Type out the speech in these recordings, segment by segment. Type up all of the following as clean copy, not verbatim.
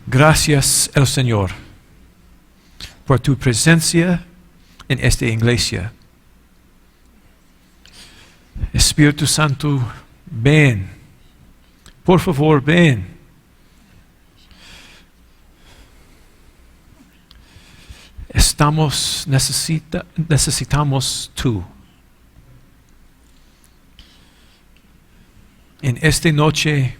Gracias el Señor por tu presencia en esta iglesia. Espíritu Santo, ven. Por favor, ven. Necesitamos tú. En esta noche,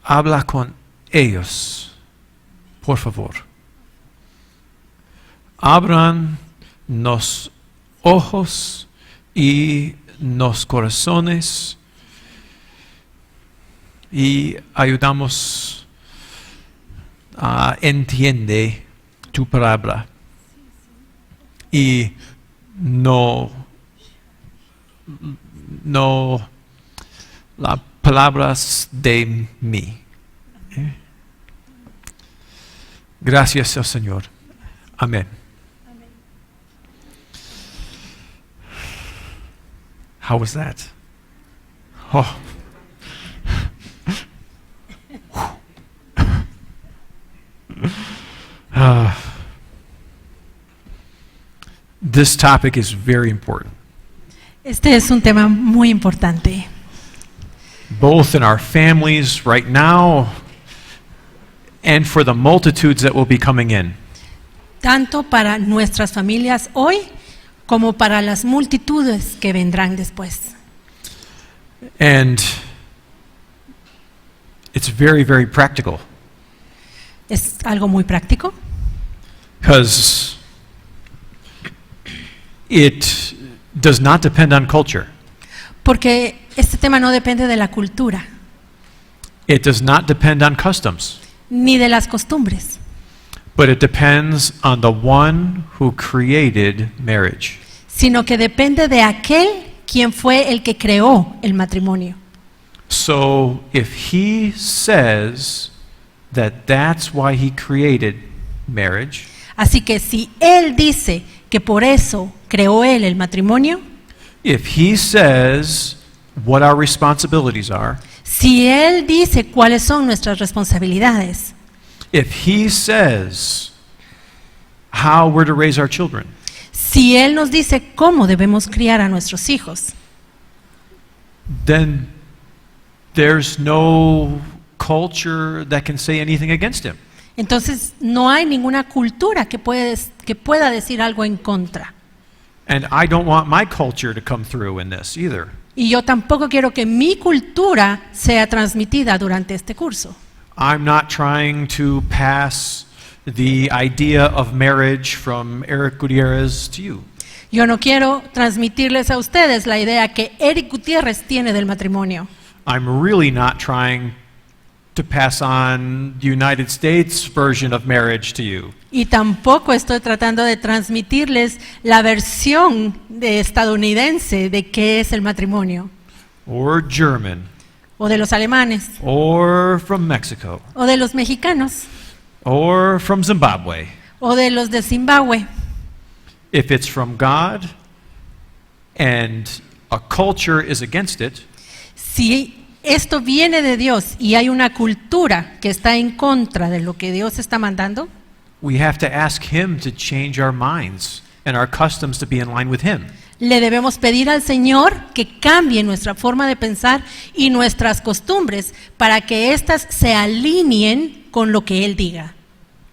habla con ellos, por favor. Abran los ojos y los corazones y ayudamos a entender tu palabra y no las palabras de mí. Gracias al Señor. Amén. How was that? Oh. This topic is very important. Este es un tema muy importante. Both in our families right now and for the multitudes that will be coming in. Tanto para nuestras familias hoy como para las multitudes que vendrán después. And it's very, very practical. Es algo muy práctico. Because it does not depend on culture. Porque este tema no depende de la cultura, It does not depend on customs. ni de las costumbres, But it depends on the one who created marriage. sino que depende de aquel quien fue el que creó el matrimonio. So if he says that that's why he created marriage, Así que si él dice que por eso creó él el matrimonio, if he says what our responsibilities are, si él dice cuáles son nuestras responsabilidades, if he says how we're to raise our children, si él nos dice cómo debemos criar a nuestros hijos, then there's no culture that can say anything against him. entonces no hay ninguna cultura que pueda decir algo en contra. And I don't want my culture to come through in this either. Y yo tampoco quiero que mi cultura sea transmitida durante este curso. I'm not trying to pass the idea of marriage from Eric Gutierrez to you. Yo no quiero transmitirles a ustedes la idea que Eric Gutiérrez tiene del matrimonio. I'm really not trying to pass on the United States version of marriage to you. Y tampoco estoy tratando de transmitirles la versión estadounidense de qué es el matrimonio, Or German. o de los alemanes, Or from Mexico. o de los mexicanos, Or from Zimbabwe. o de los de Zimbabue. If it's from God and a culture is against it, Si esto viene de Dios y hay una cultura que está en contra de lo que Dios está mandando, we have to ask him to change our minds and our customs to be in line with him. le debemos pedir al Señor que cambie nuestra forma de pensar y nuestras costumbres para que éstas se alineen con lo que Él diga.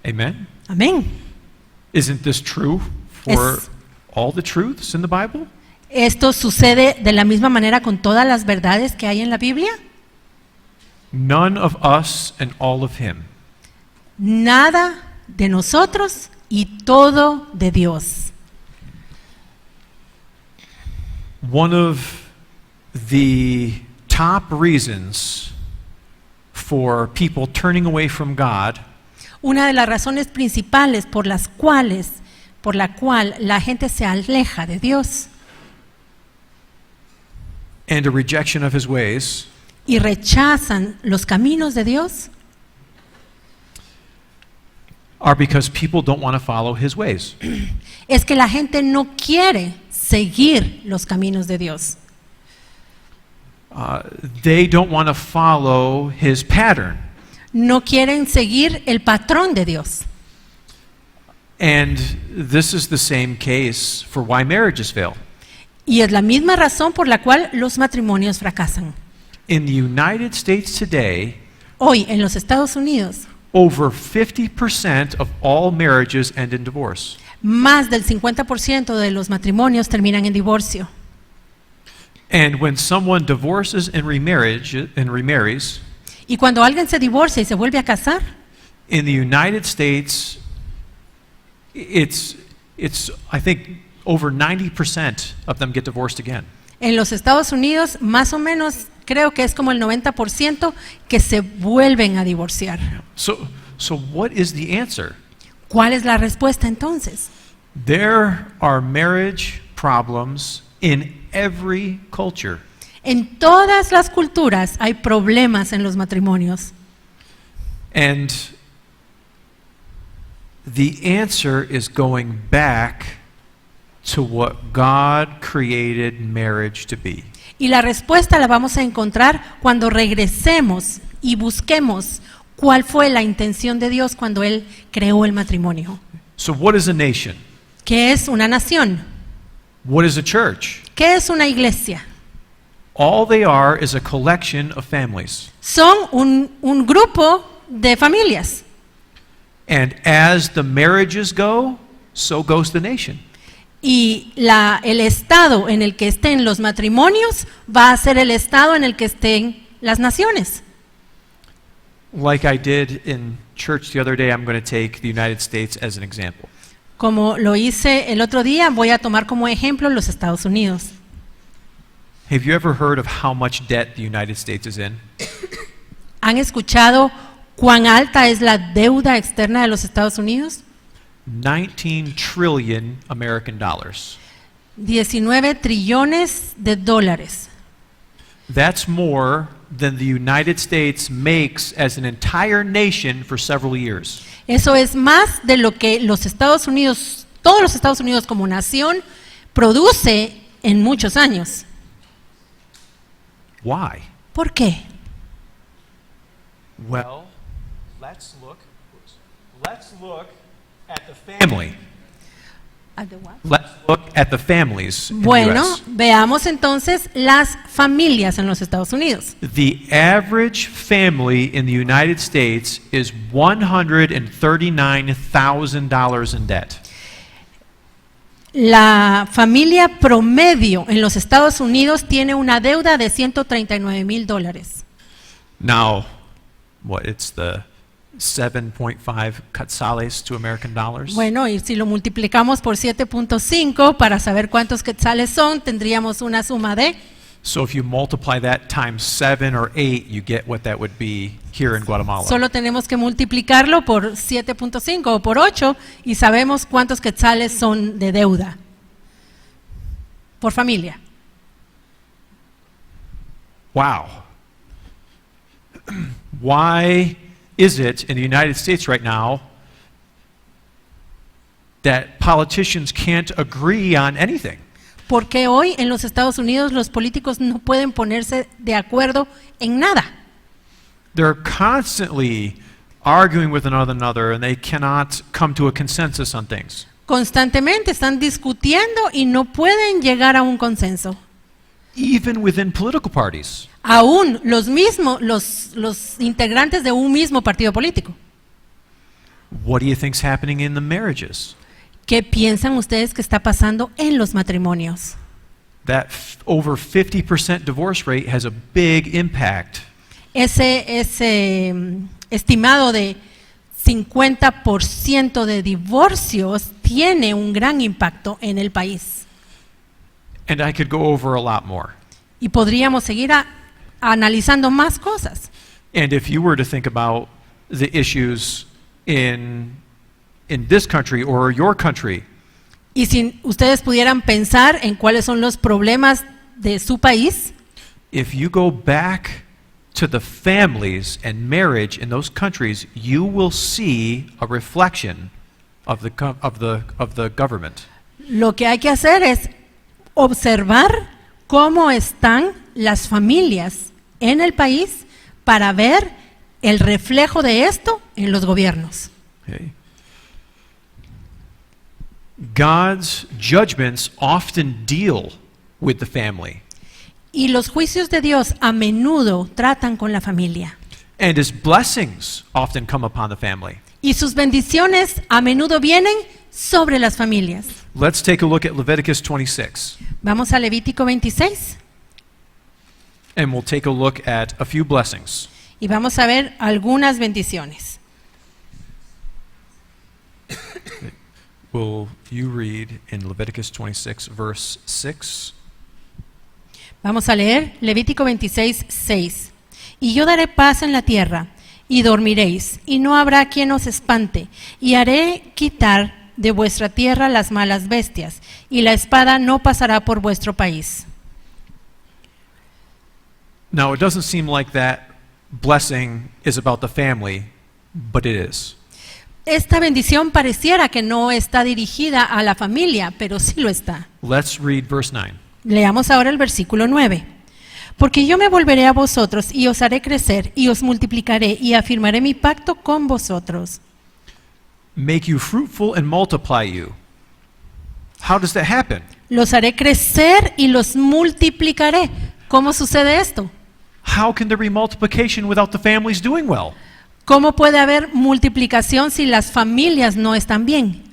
Amen? Amén. Isn't this true for Es- all the truths in the Bible? ¿Esto sucede de la misma manera con todas las verdades que hay en la Biblia? None of us and all of him. Nada de nosotros y todo de Dios. One of the top reasons for people turning away from God Una de las razones principales por la cual la gente se aleja de Dios and a rejection of his ways y rechazan los caminos de Dios are because people don't want to follow his ways. es que la gente no quiere seguir los caminos de Dios. they don't want to follow his pattern. No quieren seguir el patrón de Dios. And this is the same case for why marriages fail. Y es la misma razón por la cual los matrimonios fracasan. In the United States today, Hoy, en los Estados Unidos, over 50% of all marriages end in divorce. más del 50% de los matrimonios terminan en divorcio. And when someone divorces and remarries, Y cuando alguien se divorcia y se vuelve a casar, in the United States, it's I think over 90% of them get divorced again. en los Estados Unidos, más o menos, creo que es como el 90% que se vuelven a divorciar. So what is the answer? ¿Cuál es la respuesta entonces? There are marriage problems in every culture. En todas las culturas hay problemas en los matrimonios. And the answer is going back to what God created marriage to be. Y la respuesta la vamos a encontrar cuando regresemos y busquemos cuál fue la intención de Dios cuando Él creó el matrimonio. So what is a nation? ¿Qué es una nación? What is a church? ¿Qué es una iglesia? All they are is a collection of families. Son un grupo de familias. And as the marriages go, so goes the nation. Y el estado en el que estén los matrimonios va a ser el estado en el que estén las naciones. Like I did in church the other day, I'm going to take the United States as an example. Como lo hice el otro día, voy a tomar como ejemplo los Estados Unidos. Have you ever heard of how much debt the United States is in? ¿Han escuchado cuán alta es la deuda externa de los Estados Unidos? 19 trillion American dollars. 19 trillones de dólares. That's more than the United States makes as an entire nation for several years. Eso es más de lo que los Estados Unidos, todos los Estados Unidos como nación, produce en muchos años. Why? ¿Por qué? Well, let's look at the family. Let's look at the families in the Bueno, US. veamos entonces las familias en los Estados Unidos. The average family in the United States is $139,000 in debt. La familia promedio en los Estados Unidos tiene una deuda de $139,000. Now, it's the 7.5 quetzales to American dollars? Bueno, y si lo multiplicamos por 7.5 para saber cuántos quetzales son, tendríamos una suma de. So if you multiply that times 7 or 8, you get what that would be here in Guatemala. Solo tenemos que multiplicarlo por 7.5 o por 8 y sabemos cuántos quetzales son de deuda por familia. Wow. Why is it in the United States right now that politicians can't agree on anything? Porque hoy en los Estados Unidos los políticos no pueden ponerse de acuerdo en nada. They're constantly arguing with one another and they cannot come to a consensus on things. Constantemente están discutiendo y no pueden llegar a un consenso. Even within political parties. Aún los integrantes de un mismo partido político. What do you think's happening in the marriages? ¿Qué piensan ustedes que está pasando en los matrimonios? That over 50% divorce rate has a big impact. Ese estimado de 50% de divorcios tiene un gran impacto en el país. And I could go over a lot more. Y podríamos seguir analizando más cosas. And if you were to think about the issues in this country or your country, Y si ustedes pudieran pensar en cuáles son los problemas de su país, if you go back to the families and marriage in those countries, you will see a reflection of the government. lo que hay que hacer es observar cómo están las familias en el país para ver el reflejo de esto en los gobiernos. Okay. God's judgments often deal with the family, Y los juicios de Dios a menudo tratan con la familia. and his blessings often come upon the family. Y sus bendiciones a menudo vienen sobre las familias. Let's take a look at Leviticus 26, Vamos a Levítico 26 and we'll take a look at a few blessings. y vamos a ver algunas bendiciones. Will you read in Leviticus 26, verse 6? Vamos a leer Levítico 26, 6. Y yo daré paz en la tierra, y dormiréis, y no habrá quien os espante, y haré quitar de vuestra tierra las malas bestias, y la espada no pasará por vuestro país. Now, it doesn't seem like that blessing is about the family, but it is. Esta bendición pareciera que no está dirigida a la familia, pero sí lo está. Let's read verse 9. Leamos ahora el versículo 9. Porque yo me volveré a vosotros y os haré crecer y os multiplicaré y afirmaré mi pacto con vosotros. Make you fruitful and multiply you. How does that happen? Los haré crecer y los multiplicaré. ¿Cómo sucede esto? How can there be multiplication without the families doing well? ¿Cómo puede haber multiplicación si las familias no están bien?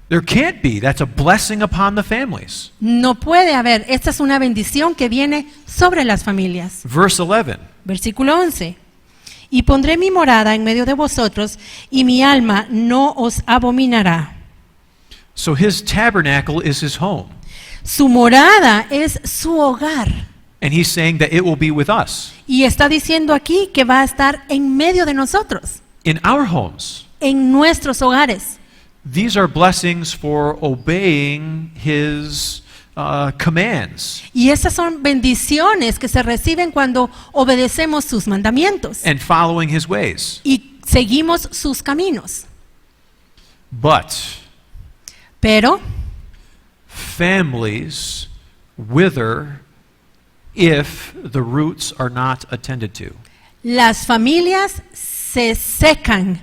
There can't be. That's a blessing upon the families. No puede haber. Esta es una bendición que viene sobre las familias. Verse 11. Versículo 11. Y pondré mi morada en medio de vosotros, y mi alma no os abominará. So his tabernacle is his home. Su morada es su hogar. And he's saying that it will be with us Y está diciendo aquí que va a estar en medio de nosotros, in our homes. en nuestros hogares. These are blessings for obeying his commands Y esas son bendiciones que se reciben cuando obedecemos sus mandamientos and following his ways. y seguimos sus caminos. But Pero families wither if the roots are not attended to. las familias se secan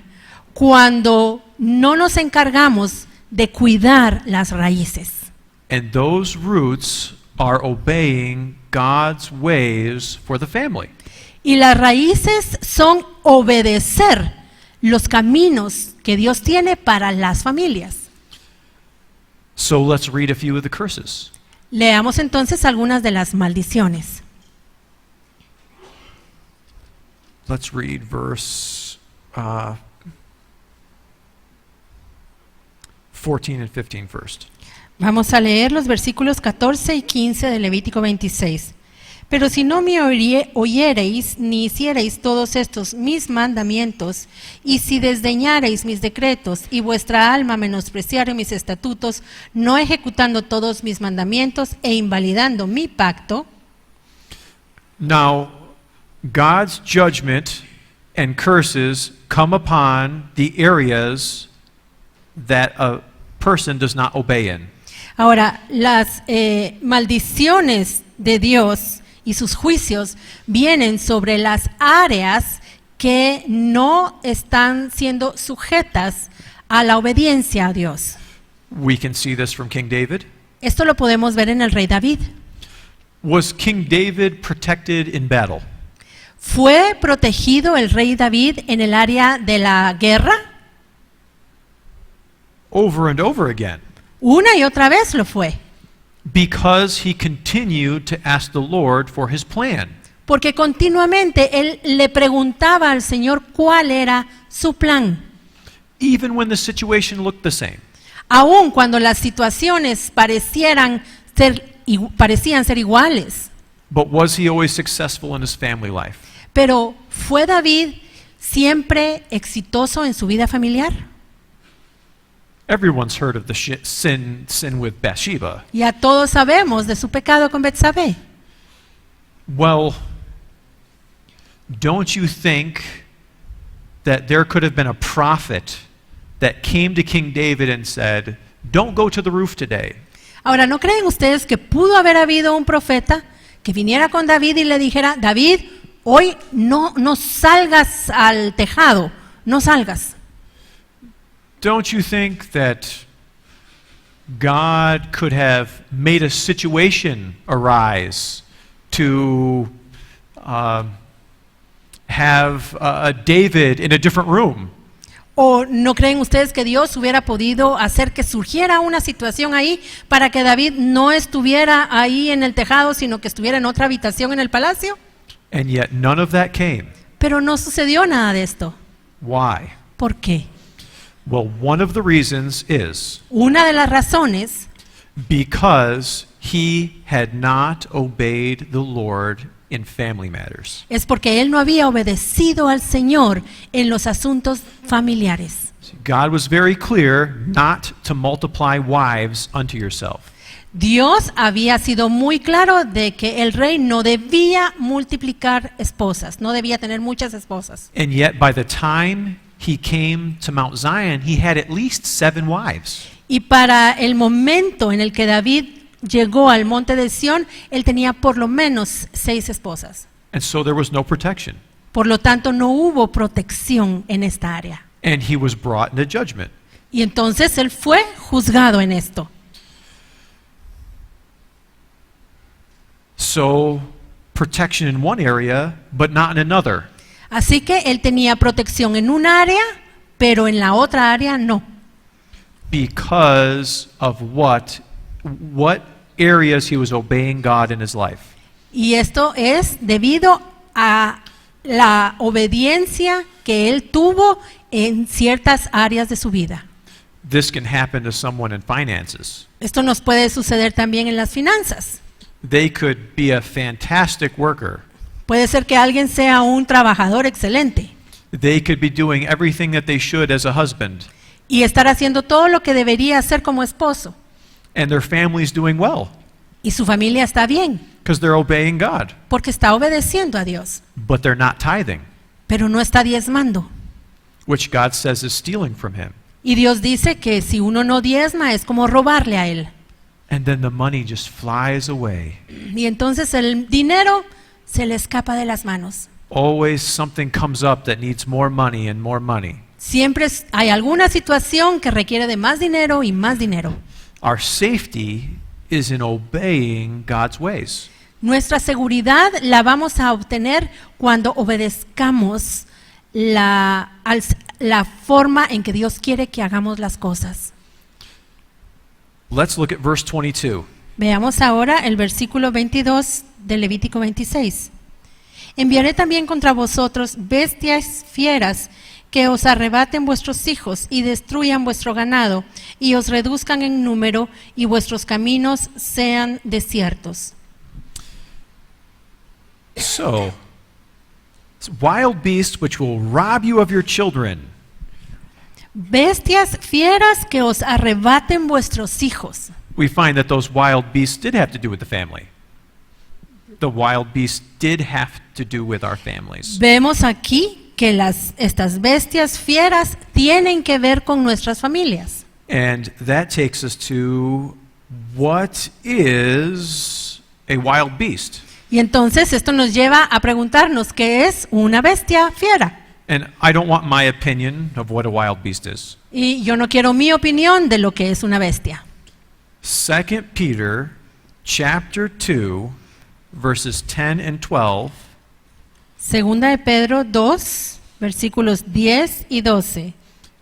cuando no nos encargamos de cuidar las raíces. And those roots are obeying God's ways for the family. Y las raíces son obedecer los caminos que Dios tiene para las familias. So let's read a few of the curses. Leamos entonces algunas de las maldiciones. Let's read verse 14 and 15 first. Vamos a leer los versículos 14 y 15 de Levítico 26. Pero si no me oyereis ni hiciereis todos estos mis mandamientos, y si desdeñareis mis decretos y vuestra alma menospreciare mis estatutos, no ejecutando todos mis mandamientos e invalidando mi pacto, Now, God's judgment and curses come upon the areas that a person does not obey in. ahora las maldiciones de Dios y sus juicios vienen sobre las áreas que no están siendo sujetas a la obediencia a Dios. We can see this from King David. Esto lo podemos ver en el rey David. Was King David protected in battle? ¿Fue protegido el rey David en el área de la guerra? Over and over again. Una y otra vez lo fue, Because he continued to ask the Lord for his plan. porque continuamente él le preguntaba al Señor cuál era su plan, Even when the situation looked the same. aun cuando las situaciones parecían ser iguales. But was he always successful in his family life? Pero ¿fue David siempre exitoso en su vida familiar? Everyone's heard of the sin with Bathsheba. Ya todos sabemos de su pecado con Betsabé. Well, don't you think that there could have been a prophet that came to King David and said, "Don't go to the roof today"? Ahora, ¿no creen ustedes que pudo haber habido un profeta que viniera con David y le dijera, David, hoy no salgas al tejado, no salgas? Don't you think that God could have made a situation arise to have David in a different room? ¿O no creen ustedes que Dios hubiera podido hacer que surgiera una situación ahí para que David no estuviera ahí en el tejado, sino que estuviera en otra habitación en el palacio? And yet none of that came. Pero no sucedió nada de esto. Why? ¿Por qué? Well, one of the reasons is Una de las razones because he had not obeyed the Lord in family matters. es porque él no había obedecido al Señor en los asuntos familiares. God was very clear not to multiply wives unto yourself. Dios había sido muy claro de que el rey no debía multiplicar esposas, no debía tener muchas esposas. And yet by the time he came to Mount Zion, he had at least 7 wives. Y para el momento en el que David llegó al monte de Sión, él tenía por lo menos 6 esposas. And so there was no protection. Por lo tanto, no hubo protección en esta área. And he was brought into judgment. Y entonces él fue juzgado en esto. So protection in one area, but not in another. Así que él tenía protección en un área, pero en la otra área no. Because of what areas he was obeying God in his life. Y esto es debido a la obediencia que él tuvo en ciertas áreas de su vida. This can happen to someone in finances. Esto nos puede suceder también en las finanzas. They could be a fantastic worker. Puede ser que alguien sea un trabajador excelente They could be doing everything that they should as a husband, y estar haciendo todo lo que debería hacer como esposo. and their family's doing well Y su familia está bien because they're obeying God, porque está obedeciendo a Dios, but they're not tithing, pero no está diezmando. which God says is stealing from him. Y Dios dice que si uno no diezma es como robarle a él. And then the money just flies away. Y entonces el dinero se le escapa de las manos. Always something comes up that needs more money and more money. Siempre hay alguna situación que requiere de más dinero y más dinero. Our safety is in obeying God's ways. Nuestra seguridad la vamos a obtener cuando obedezcamos la forma en que Dios quiere que hagamos las cosas. Let's look at verse 22. Veamos ahora el versículo 22 de Levítico 26. Enviaré también contra vosotros bestias fieras que os arrebaten vuestros hijos y destruyan vuestro ganado y os reduzcan en número y vuestros caminos sean desiertos. So, wild beasts which will rob you of your children. Bestias fieras que os arrebaten vuestros hijos. We find that those wild beasts did have to do with the family. The wild beasts did have to do with our families. Vemos aquí que estas bestias fieras tienen que ver con nuestras familias. And that takes us to what is a wild beast? Y entonces esto nos lleva a preguntarnos qué es una bestia fiera. And I don't want my opinion of what a wild beast is. Y yo no quiero mi opinión de lo que es una bestia. 2 Peter chapter 2 verses 10 and 12 Segunda de Pedro 2, versículos 10 y 12.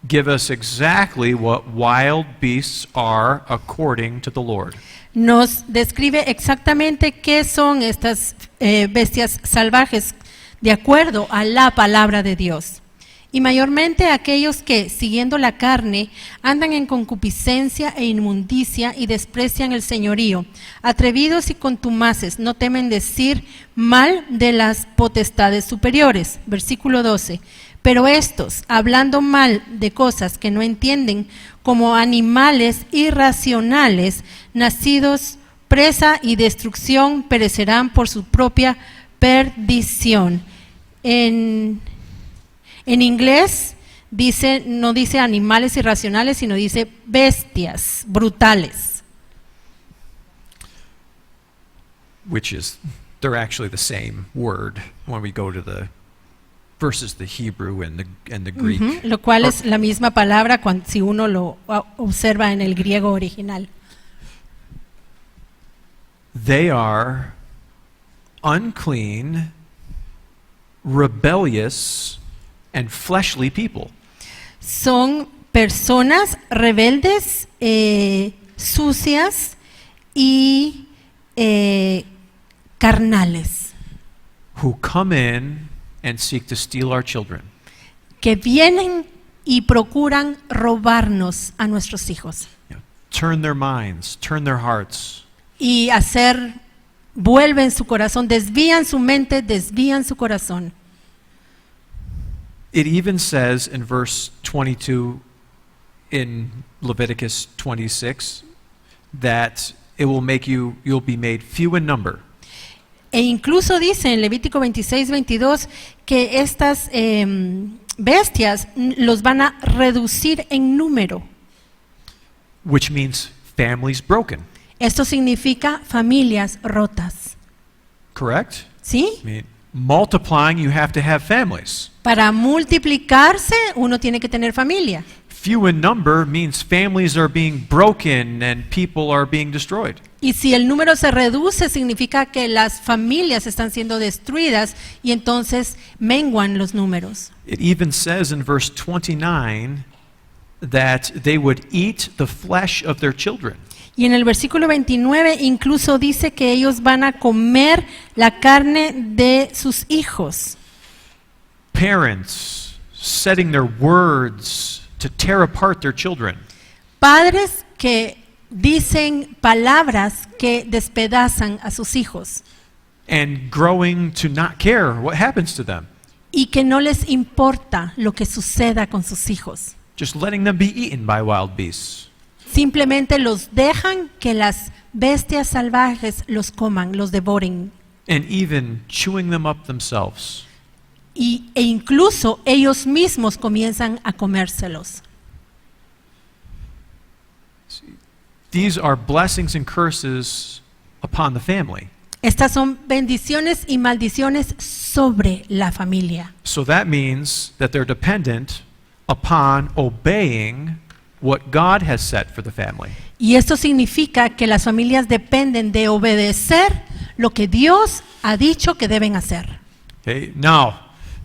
give us exactly what wild beasts are according to the Lord. Nos describe exactamente qué son estas bestias salvajes de acuerdo a la palabra de Dios. Y mayormente aquellos que, siguiendo la carne, andan en concupiscencia e inmundicia y desprecian el señorío. Atrevidos y contumaces, no temen decir mal de las potestades superiores. Versículo 12. Pero estos, hablando mal de cosas que no entienden, como animales irracionales, nacidos presa y destrucción, perecerán por su propia perdición. En inglés no dice animales irracionales, sino dice bestias brutales. which is, they're actually the same word when we go to the versus the Hebrew and the Greek. Ujú, lo cual es la misma palabra si uno lo observa en el griego original. They are unclean, rebellious, and fleshly people. Son personas rebeldes, sucias y carnales, Who come in and seek to steal our children. que vienen y procuran robarnos a nuestros hijos Turn their minds, turn their hearts. y vuelven su corazón, desvían su mente, desvían su corazón. It even says in verse 22 in Leviticus 26 that it will make you'll be made few in number. E incluso dice en Levítico 26-22 que estas bestias los van a reducir en número. Which means families broken, Esto significa familias rotas. correct? ¿Sí? I mean, multiplying, you have to have families. Para multiplicarse uno tiene que tener familia. Few in number means families are being broken and people are being destroyed. Y si el número se reduce significa que las familias están siendo destruidas y entonces menguan los números. It even says in verse 29 that they would eat the flesh of their children. Y en el versículo 29 incluso dice que ellos van a comer la carne de sus hijos. Parents setting their words to tear apart their children. Padres que dicen palabras que despedazan a sus hijos And growing to not care what happens to them. y que no les importa lo que suceda con sus hijos. Just letting them be eaten by wild beasts. Simplemente los dejan que las bestias salvajes los coman, los devoren. And even chewing them up themselves. E incluso ellos mismos comienzan a comérselos. These are blessings and curses upon the family. Estas son bendiciones y maldiciones sobre la familia. So that means that they're dependent upon obeying what God has set for the family. Y esto significa que las familias dependen de obedecer lo que Dios ha dicho que deben hacer. Okay? Now,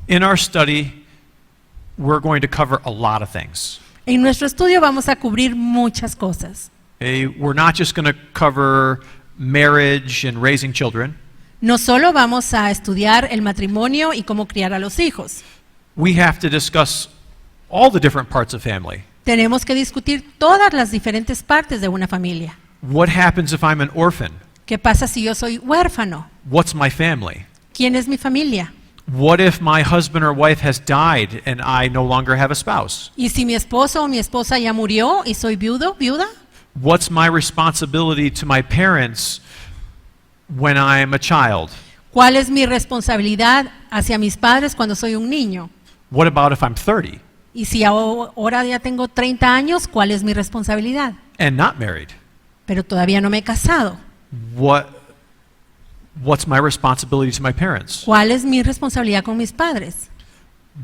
in our study, we're going to cover a lot of things. En nuestro estudio vamos a cubrir muchas cosas. Okay? We're not just going to cover marriage and raising children. No solo vamos a estudiar el matrimonio y cómo criar a los hijos. We have to discuss all the different parts of family. Tenemos que discutir todas las diferentes partes de una familia. What happens if I'm an orphan? ¿Qué pasa si yo soy huérfano? What's my family? ¿Quién es mi familia? What if my husband or wife has died and I no longer have a spouse? ¿Y si mi esposo o mi esposa ya murió y soy viuda? What's my responsibility to my parents when I'm a child? ¿Cuál es mi responsabilidad hacia mis padres cuando soy un niño? What about if I'm 30 Y si ahora ya tengo 30 años, ¿cuál es mi responsabilidad? and not married? Pero todavía no me he casado. What's my responsibility to my parents? ¿Cuál es mi responsabilidad con mis padres?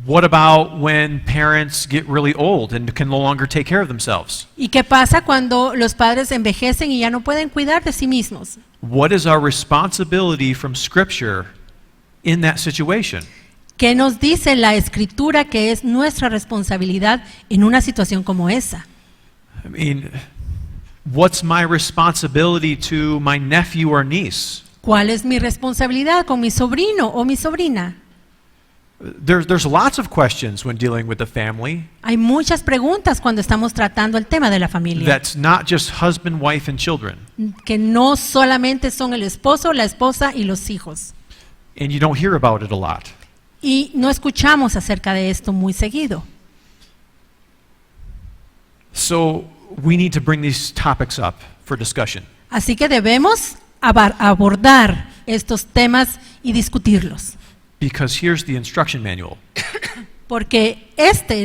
What about when parents get really old and can no longer take care of themselves? ¿Y qué pasa cuando los padres envejecen y ya no pueden cuidar de sí mismos? What is our responsibility from Scripture in that situation? ¿Qué nos dice la Escritura que es nuestra responsabilidad en una situación como esa? I mean, what's my responsibility to my nephew or niece? ¿Cuál es mi responsabilidad con mi sobrino o mi sobrina? There's lots of questions when dealing with the family. Hay muchas preguntas cuando estamos tratando el tema de la familia, That's not just husband, wife, and children. que no solamente son el esposo, la esposa y los hijos. And you don't hear about it a lot. Y no escuchamos acerca de esto muy seguido. So we need to bring these topics up for discussion. Así que debemos abordar estos temas y discutirlos. Because here's the instruction manual. Porque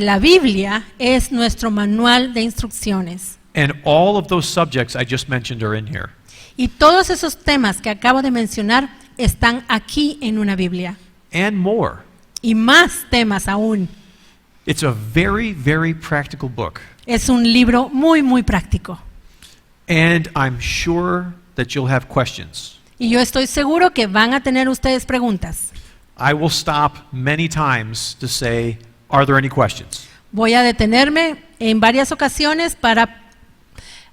la Biblia, es nuestro manual de instrucciones. And all of those subjects I just mentioned are in here. Y todos esos temas que acabo de mencionar están aquí en una Biblia. And more. Y más temas aún. It's a very, very practical book. Es un libro muy, muy práctico. And I'm sure that you'll have questions. Y yo estoy seguro que van a tener ustedes preguntas. I will stop many times to say, are there any questions? Voy a detenerme en varias ocasiones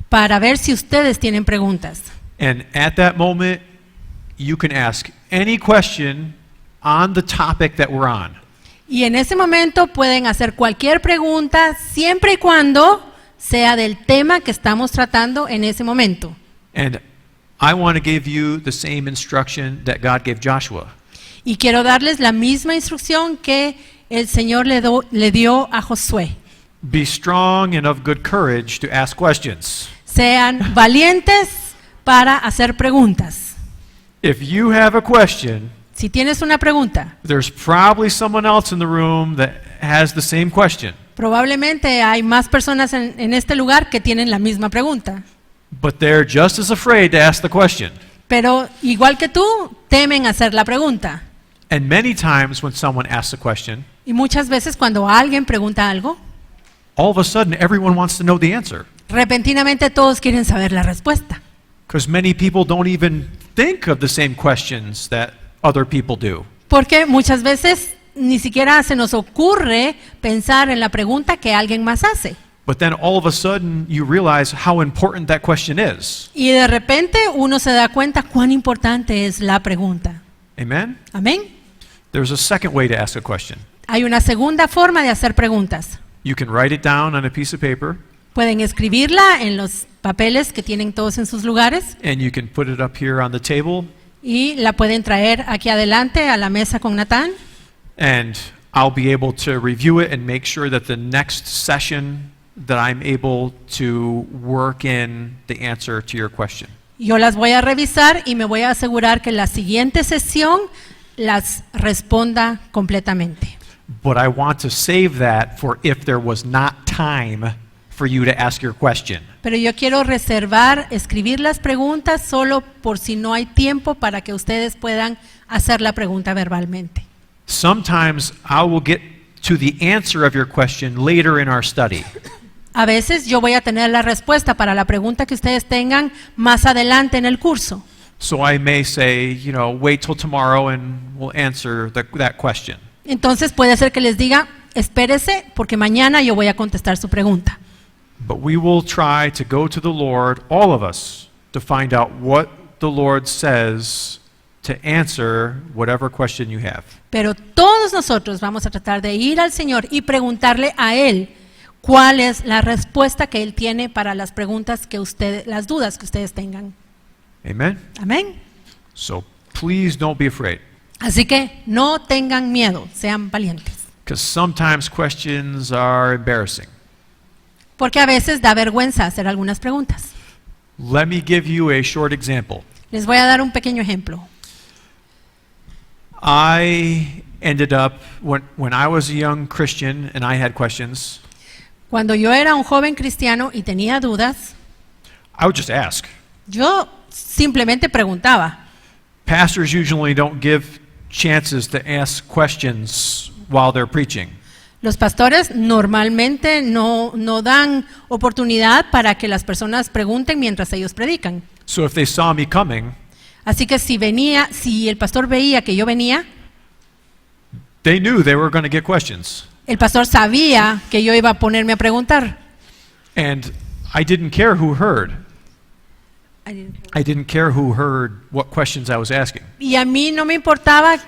para ver si ustedes tienen preguntas. And at that moment, you can ask any question on the topic that we're on. Y en ese momento pueden hacer cualquier pregunta siempre y cuando sea del tema que estamos tratando en ese momento. And I want to give you the same instruction that God gave Joshua. Y quiero darles la misma instrucción que el Señor le dio a Josué. Be strong and of good courage to ask questions. Sean valientes para hacer preguntas. If you have a question, Si tienes una pregunta, there's probably someone else in the room that has the same question. probablemente hay más personas en este lugar que tienen la misma pregunta. But they're just as afraid to ask the question. Pero igual que tú, temen hacer la pregunta. And many times when someone asks a question, Y muchas veces cuando alguien pregunta algo, all of a sudden everyone wants to know the answer. repentinamente todos quieren saber la respuesta. Because many people don't even think of the same questions that other people do. Porque muchas veces ni siquiera se nos ocurre pensar en la pregunta que alguien más hace. But then all of a sudden you realize how important that question is. Y de repente uno se da cuenta cuán importante es la pregunta. Amen? Amén. There's a second way to ask a question. Hay una segunda forma de hacer preguntas. You can write it down on a piece of paper Pueden escribirla en los papeles que tienen todos en sus lugares and you can put it up here on the table y la pueden traer aquí adelante a la mesa con Natán. and I'll be able to review it and make sure that the next session that I'm able to work in the answer to your question. Yo las voy a revisar y me voy a asegurar que la siguiente sesión las responda completamente. But I want to save that for if there was not time for you to ask your question. Pero yo quiero reservar, escribir las preguntas solo por si no hay tiempo para que ustedes puedan hacer la pregunta verbalmente. Sometimes I will get to the answer of your question later in our study. A veces yo voy a tener la respuesta para la pregunta que ustedes tengan más adelante en el curso. So I may say, wait till tomorrow and we'll answer that question. Entonces puede ser que les diga, espérese porque mañana yo voy a contestar su pregunta. But we will try to go to the Lord, all of us, to find out what the Lord says to answer whatever question you have. Pero todos nosotros vamos a tratar de ir al Señor y preguntarle a Él cuál es la respuesta que Él tiene para las preguntas que las dudas que ustedes tengan. Amen? Amén. So please don't be afraid. Así que no tengan miedo, sean valientes. Because sometimes questions are embarrassing. Porque a veces da vergüenza hacer algunas preguntas. Let me give you a short example. Les voy a dar un pequeño ejemplo. I ended up, when I was a young Christian and I had questions, Cuando yo era un joven cristiano y tenía dudas, I would just ask. yo simplemente preguntaba. Pastors usually don't give chances to ask questions while they're preaching. Los pastores normalmente no dan oportunidad para que las personas pregunten mientras ellos predican. So if they saw me coming, Así que si el pastor veía que yo venía, they knew they were going to get questions. el pastor sabía que yo iba a ponerme a preguntar. And I didn't care who heard. I didn't care who heard what questions I was asking. Y a mí no me importaba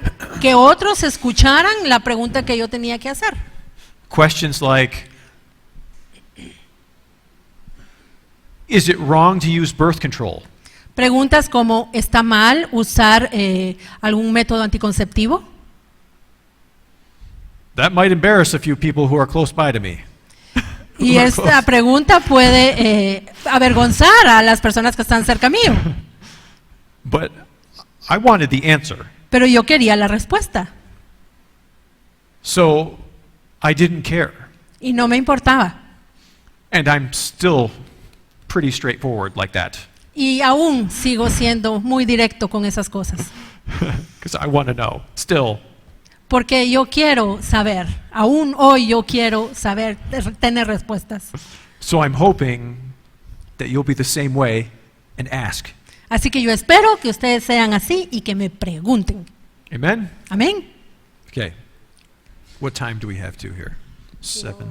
que otros escucharan la pregunta que yo tenía que hacer. Questions like, is it wrong to use birth control? Preguntas como, ¿está mal usar algún método anticonceptivo? That might embarrass a few people who are close by to me. Y esta pregunta puede avergonzar a las personas que están cerca mío. But I wanted the answer. Pero yo quería la respuesta So I didn't care. y no me importaba. And I'm still pretty straightforward like that. Y aún sigo siendo muy directo con esas cosas. Because I want to know. Still. Porque yo quiero saber, aún hoy yo quiero saber, tener respuestas. So I'm hoping that you'll be the same way and ask. Así que yo espero que ustedes sean así y que me pregunten. Amen? Amén. Okay. What time do we have to here? 7.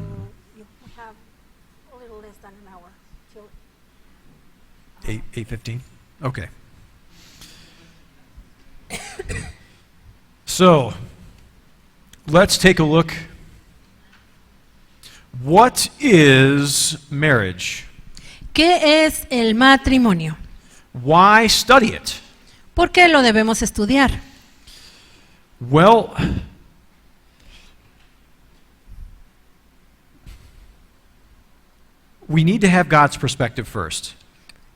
8:15? Okay. So, let's take a look. What is marriage? ¿Qué es el matrimonio? Why study it? ¿Por qué lo debemos estudiar? Well, we need to have God's perspective first.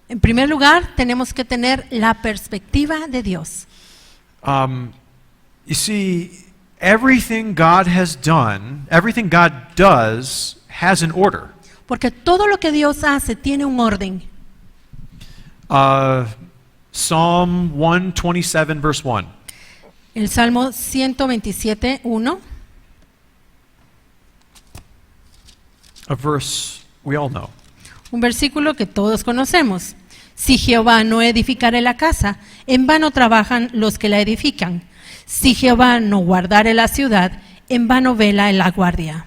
En primer lugar, tenemos que tener la perspectiva de Dios. You see, everything God has done, everything God does, has an order. Porque todo lo que Dios hace tiene un orden. Psalm 127, verse 1. El Salmo 127, 1, A verse we all know. un versículo que todos conocemos. Si Jehová no edificare la casa, en vano trabajan los que la edifican. Si Jehová no guardare la ciudad, en vano vela la guardia.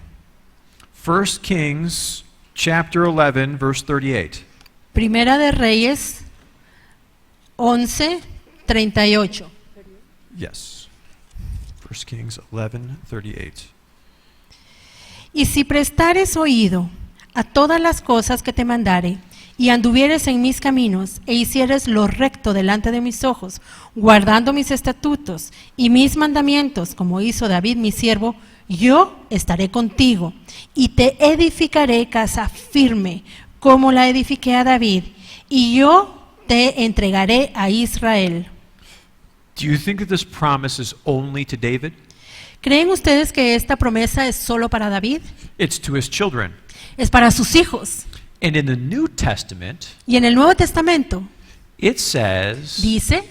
1 Kings chapter 11, verse 38. Primera de Reyes 11, 38. Yes. 1 Kings 11, 38. Y si prestares oído a todas las cosas que te mandare, y anduvieres en mis caminos, e hicieres lo recto delante de mis ojos, guardando mis estatutos y mis mandamientos, como hizo David mi siervo, yo estaré contigo, y te edificaré casa firme, como la edifiqué a David, y yo te entregaré a Israel. Do you think that this promise is only to David? ¿Creen ustedes que esta promesa es solo para David? It's to his children. Es para sus hijos. And in the New Testament, Y en el Nuevo Testamento it says dice,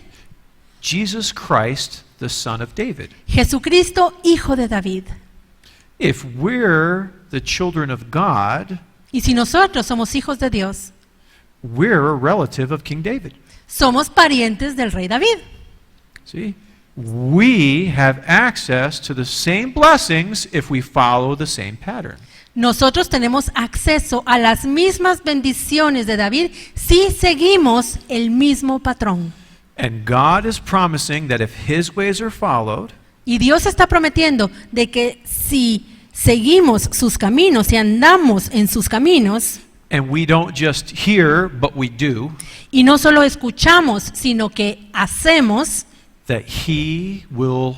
Jesus Christ, the Son of David. Jesucristo, hijo de David. If we're the children of God, Y si nosotros somos hijos de Dios, we're a relative of King David. somos parientes del rey David. See? We have access to the same blessings if we follow the same pattern. Nosotros tenemos acceso a las mismas bendiciones de David si seguimos el mismo patrón. And God is promising that if his ways are followed, Y Dios está prometiendo de que si seguimos sus caminos, si andamos en sus caminos, and we don't just hear, but we do, y no solo escuchamos, sino que hacemos, that he will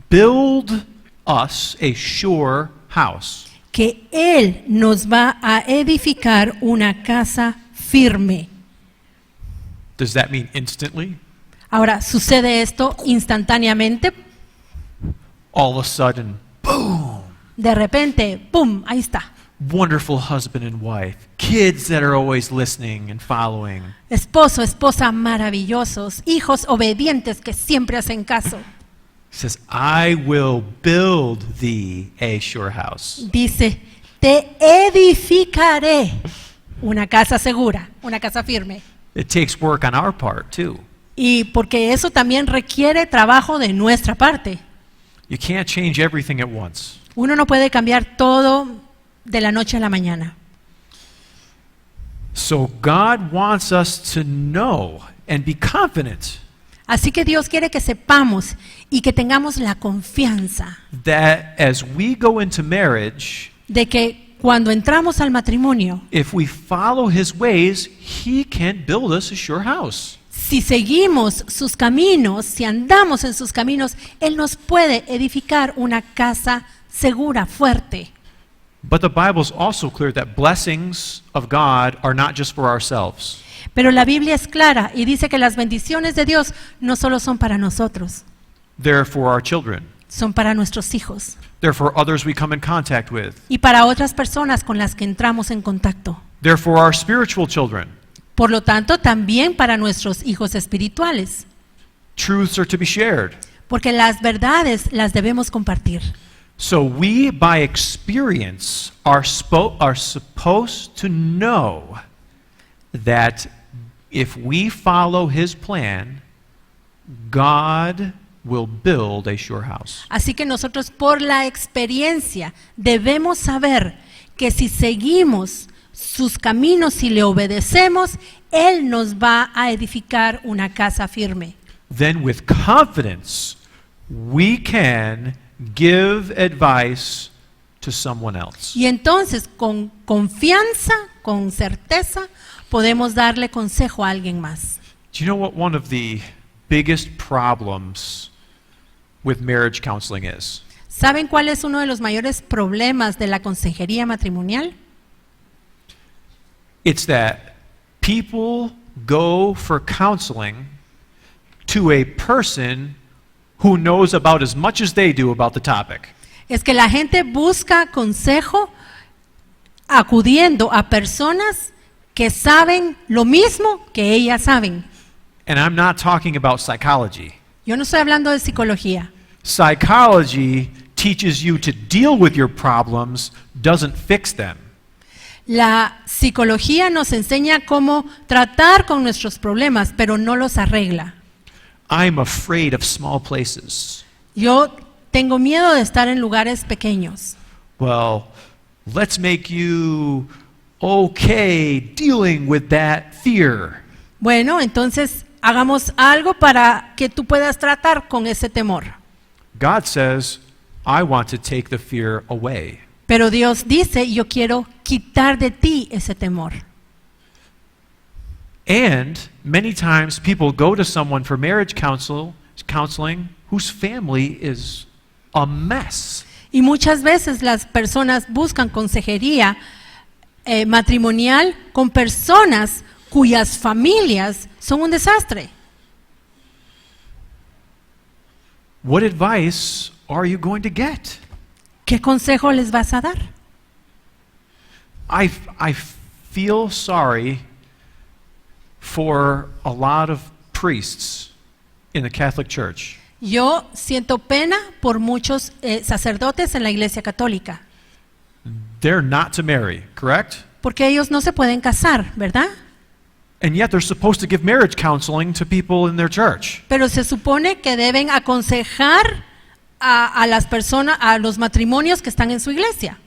build us a sure house. que Él nos va a edificar una casa firme. Does that mean instantly? Ahora, ¿sucede esto instantáneamente? All of a sudden, boom! De repente, ¡pum!, ahí está. Wonderful husband and wife, kids that are always listening and following. Esposo, esposa maravillosos, hijos obedientes que siempre hacen caso. He says, I will build thee a sure house. Dice, te edificaré una casa segura, una casa firme. It takes work on our part too. Y porque eso también requiere trabajo de nuestra parte. You can't change everything at once. Uno no puede cambiar todo de la noche a la mañana. So God wants us to know and be confident Así que Dios quiere que sepamos y que tengamos la confianza that as we go into marriage, de que cuando entramos al matrimonio, if we follow his ways, he can build us a sure house. si seguimos sus caminos, si andamos en sus caminos, Él nos puede edificar una casa segura, fuerte. But the Bible is also clear that blessings of God are not just for ourselves. Pero la Biblia es clara y dice que las bendiciones de Dios no solo son para nosotros, They're for our children. son para nuestros hijos They're for others we come in contact with. y para otras personas con las que entramos en contacto, They're for our spiritual children. Por lo tanto, también para nuestros hijos espirituales, Truths are to be shared. porque las verdades las debemos compartir. So we, by experience, are supposed to know that if we follow His plan, God will build a sure house. Así que nosotros por la experiencia debemos saber que si seguimos sus caminos y le obedecemos, Él nos va a edificar una casa firme. Then with confidence, we can give advice to someone else. Y entonces con confianza, con certeza, podemos darle consejo a alguien más. Do you know what one of the biggest problems with marriage counseling is? ¿Saben cuál es uno de los mayores problemas de la consejería matrimonial? It's that people go for counseling to a person who knows about as much as they do about the topic. Es que la gente busca consejo acudiendo a personas que saben lo mismo que ellas saben. And I'm not talking about psychology. Yo no estoy hablando de psicología. Psychology teaches you to deal with your problems, doesn't fix them. La psicología nos enseña cómo tratar con nuestros problemas, pero no los arregla. I'm afraid of small places. Yo tengo miedo de estar en lugares pequeños. Well, let's make you okay dealing with that fear. Bueno, entonces hagamos algo para que tú puedas tratar con ese temor. God says, I want to take the fear away. Pero Dios dice, yo quiero quitar de ti ese temor. And many times people go to someone for marriage counseling whose family is a mess. Y muchas veces las personas buscan consejería matrimonial con personas cuyas familias son un desastre. What advice are you going to get? ¿Qué consejo les vas a dar? I feel sorry for a lot of priests in the Catholic Church. Yo siento pena por muchos sacerdotes en la Iglesia Católica, They're not to marry, correct? porque ellos no se pueden casar, ¿verdad? And yet they're supposed to give marriage counseling to people in their church. Pero se supone que deben aconsejar a las personas, a los matrimonios que están en su iglesia.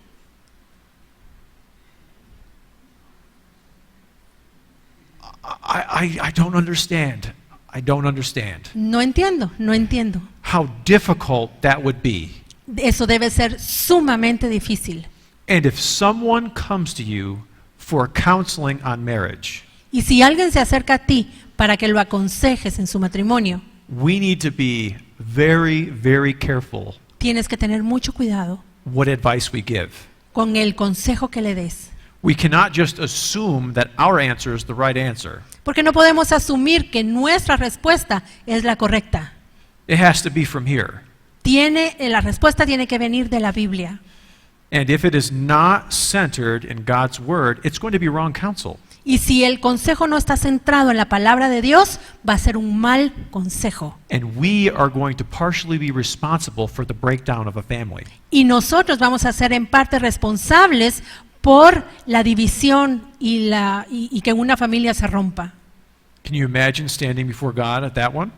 I don't understand. I don't understand No entiendo, no entiendo. how difficult that would be. Eso debe ser sumamente difícil. And if someone comes to you for counseling on marriage, Y si alguien se acerca a ti para que lo aconsejes en su matrimonio, we need to be very, very careful tienes que tener mucho cuidado what advice we give. con el consejo que le des. We cannot just assume that our answer is the right answer. Porque no podemos asumir que nuestra respuesta es la correcta. It has to be from here. La respuesta tiene que venir de la Biblia. And if it is not centered in God's word, it's going to be wrong counsel. Y si el consejo no está centrado en la palabra de Dios, va a ser un mal consejo. And we are going to partially be responsible for the breakdown of a family. Y nosotros vamos a ser en parte responsables por la división y que una familia se rompa. Can you imagine standing before God at that one?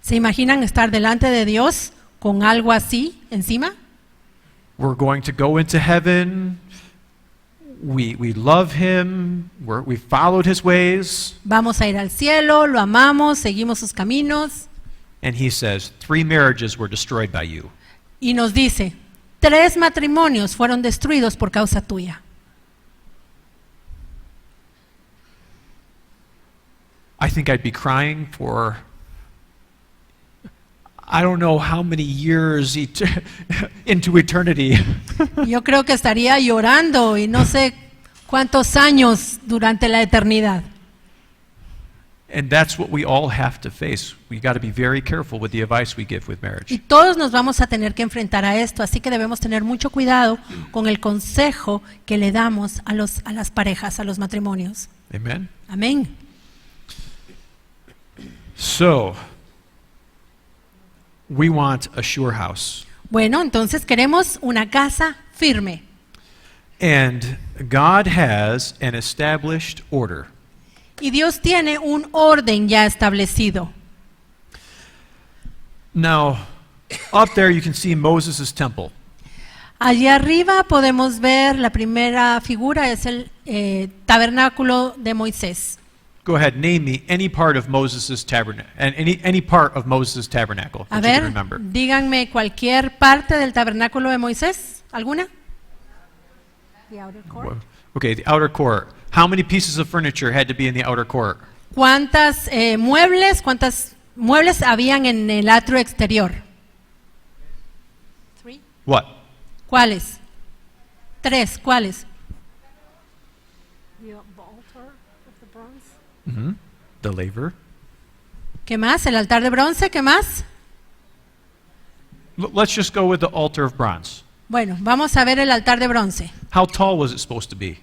¿Se imaginan estar delante de Dios con algo así encima? We're going to go into heaven. We love him. We followed his ways. Vamos a ir al cielo, lo amamos, seguimos sus caminos. And he says, 3 marriages were destroyed by you. Y nos dice, 3 matrimonios fueron destruidos por causa tuya. I think I'd be crying for, I don't know how many years into eternity. Yo creo que estaría llorando y no sé cuántos años durante la eternidad. And that's what we all have to face. We got to be very careful with the advice we give with Y marriage. todos nos vamos a tener que enfrentar a esto, así que debemos tener mucho cuidado con el consejo que le damos a las parejas, a los matrimonios. Amen? Amén. So, we want a sure house. Bueno, entonces queremos una casa firme. And God has an established order. Y Dios tiene un orden ya establecido. Now, up there you can see Moses' temple. Allí arriba podemos ver la primera figura, es el tabernáculo de Moisés. Go ahead, name me any part of Moses' tabernacle, and any part of Moses' tabernacle A that you can ver, remember. díganme cualquier parte del tabernáculo de Moisés. ¿Alguna? The outer court. Okay, the outer court. How many pieces of furniture had to be in the outer court? ¿Cuántos muebles habían en el atrio exterior? What? ¿Cuáles? 3, ¿cuáles? The laver. ¿Qué más? ¿El altar de bronce? ¿Qué más? Let's just go with the altar of bronze. Bueno, vamos a ver el altar de bronce. How tall was it supposed to be?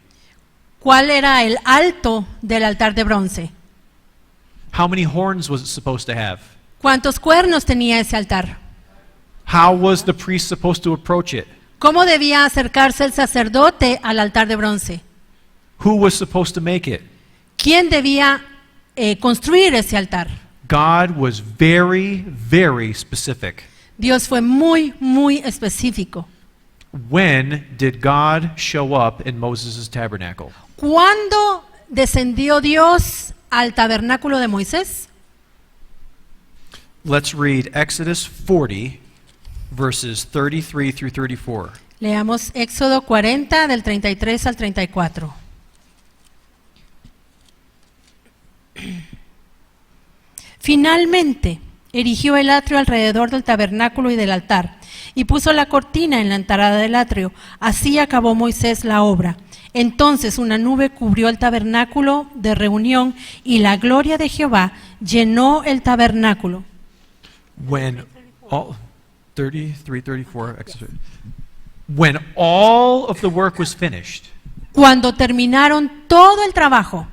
¿Cuál era el alto del altar de bronce? How many horns was it supposed to have? ¿Cuántos cuernos tenía ese altar? How was the priest supposed to approach it? ¿Cómo debía acercarse el sacerdote al altar de bronce? Who was supposed to make it? ¿Quién debía construir ese altar? God was very, very specific. Dios fue muy, muy específico. When did God show up in Moses' tabernacle? ¿Cuándo descendió Dios al tabernáculo de Moisés? Let's read Exodus 40, verses 33 through 34. Leamos Éxodo 40 del 33 al 34. Finalmente, erigió el atrio alrededor del tabernáculo y del altar, y puso la cortina en la entrada del atrio. Así acabó Moisés la obra. Entonces una nube cubrió el tabernáculo de reunión, y la gloria de Jehová llenó el tabernáculo. When all 33, 34, Exodus. When all of the work was finished Cuando terminaron todo el trabajo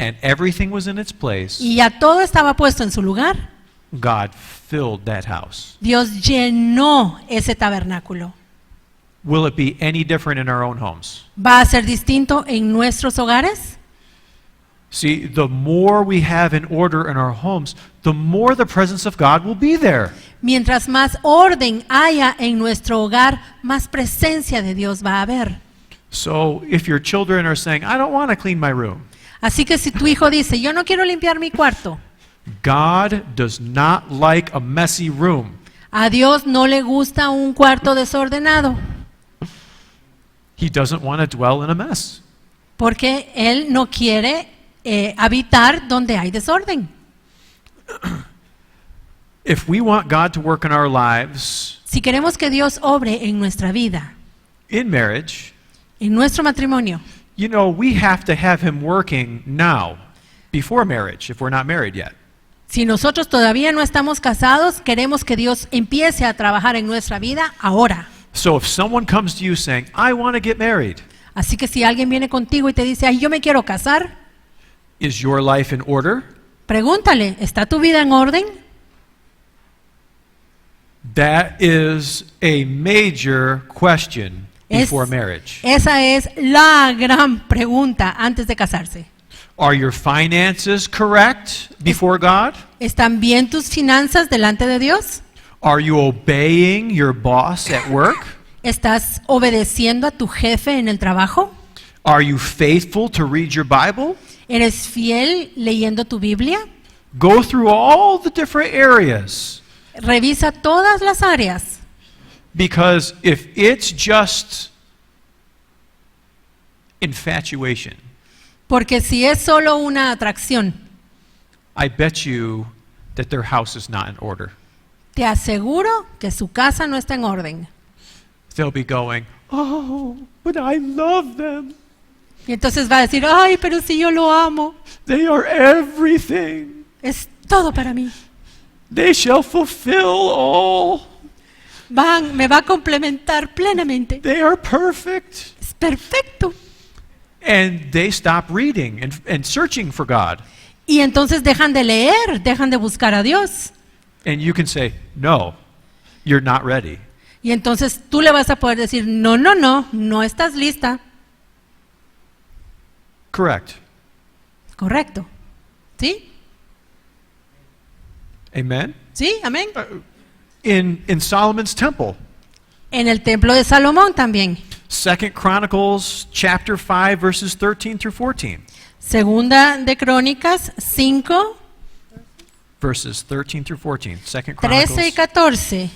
and everything was in its place, y ya todo estaba puesto en su lugar, God filled that house. Dios llenó ese tabernáculo. Will it be any different in our own homes? ¿Va a ser distinto en nuestros hogares? See, the more we have in order in our homes, the more the presence of God will be there. Mientras más orden haya en nuestro hogar, más presencia de Dios va a haber. So if your children are saying, I don't want to clean my room, Así que si tu hijo dice, yo no quiero limpiar mi cuarto, God does not like a messy room. a Dios no le gusta un cuarto desordenado, He doesn't want to dwell in a mess. porque Él no quiere habitar donde hay desorden. If we want God to work in our lives Si queremos que Dios obre en nuestra vida, in marriage, en nuestro matrimonio, you know, we have to have Him working now, before marriage, if we're not married yet. si nosotros todavía no estamos casados, queremos que Dios empiece a trabajar en nuestra vida ahora. So if someone comes to you saying, I want to get married, Así que si alguien viene contigo y te dice, ay, yo me quiero casar, is your life in order? pregúntale, ¿está tu vida en orden? That is a major question before marriage. Esa es la gran pregunta antes de casarse. Are your finances correct before God? ¿Están bien tus finanzas delante de Dios? Are you obeying your boss at work? ¿Estás obedeciendo a tu jefe en el trabajo? Are you faithful to read your Bible? ¿Eres fiel leyendo tu Biblia? Go through all the different areas. Revisa todas las áreas, Because if it's just infatuation, porque si es solo una atracción, I bet you that their house is not in order. te aseguro que su casa no está en orden. They'll be going, oh, but I love them. Y entonces va a decir, ay, pero si yo lo amo, They are everything. es todo para mí. They shall fulfill all. Me va a complementar plenamente. They are perfect. Es perfecto. And they stop reading and searching for God. Y entonces dejan de leer, dejan de buscar a Dios. And you can say, no, you're not ready. Y entonces tú le vas a poder decir, no, no, no, no estás lista. Correct. Correcto. ¿Sí? Amen? ¿Sí? Amén. In Solomon's temple, En el templo de Salomón también. 2 Chronicles chapter 5 verses 13 through 14. Segunda de Crónicas 5, Verses 13 through 14. 2 13 y Chronicles. 14.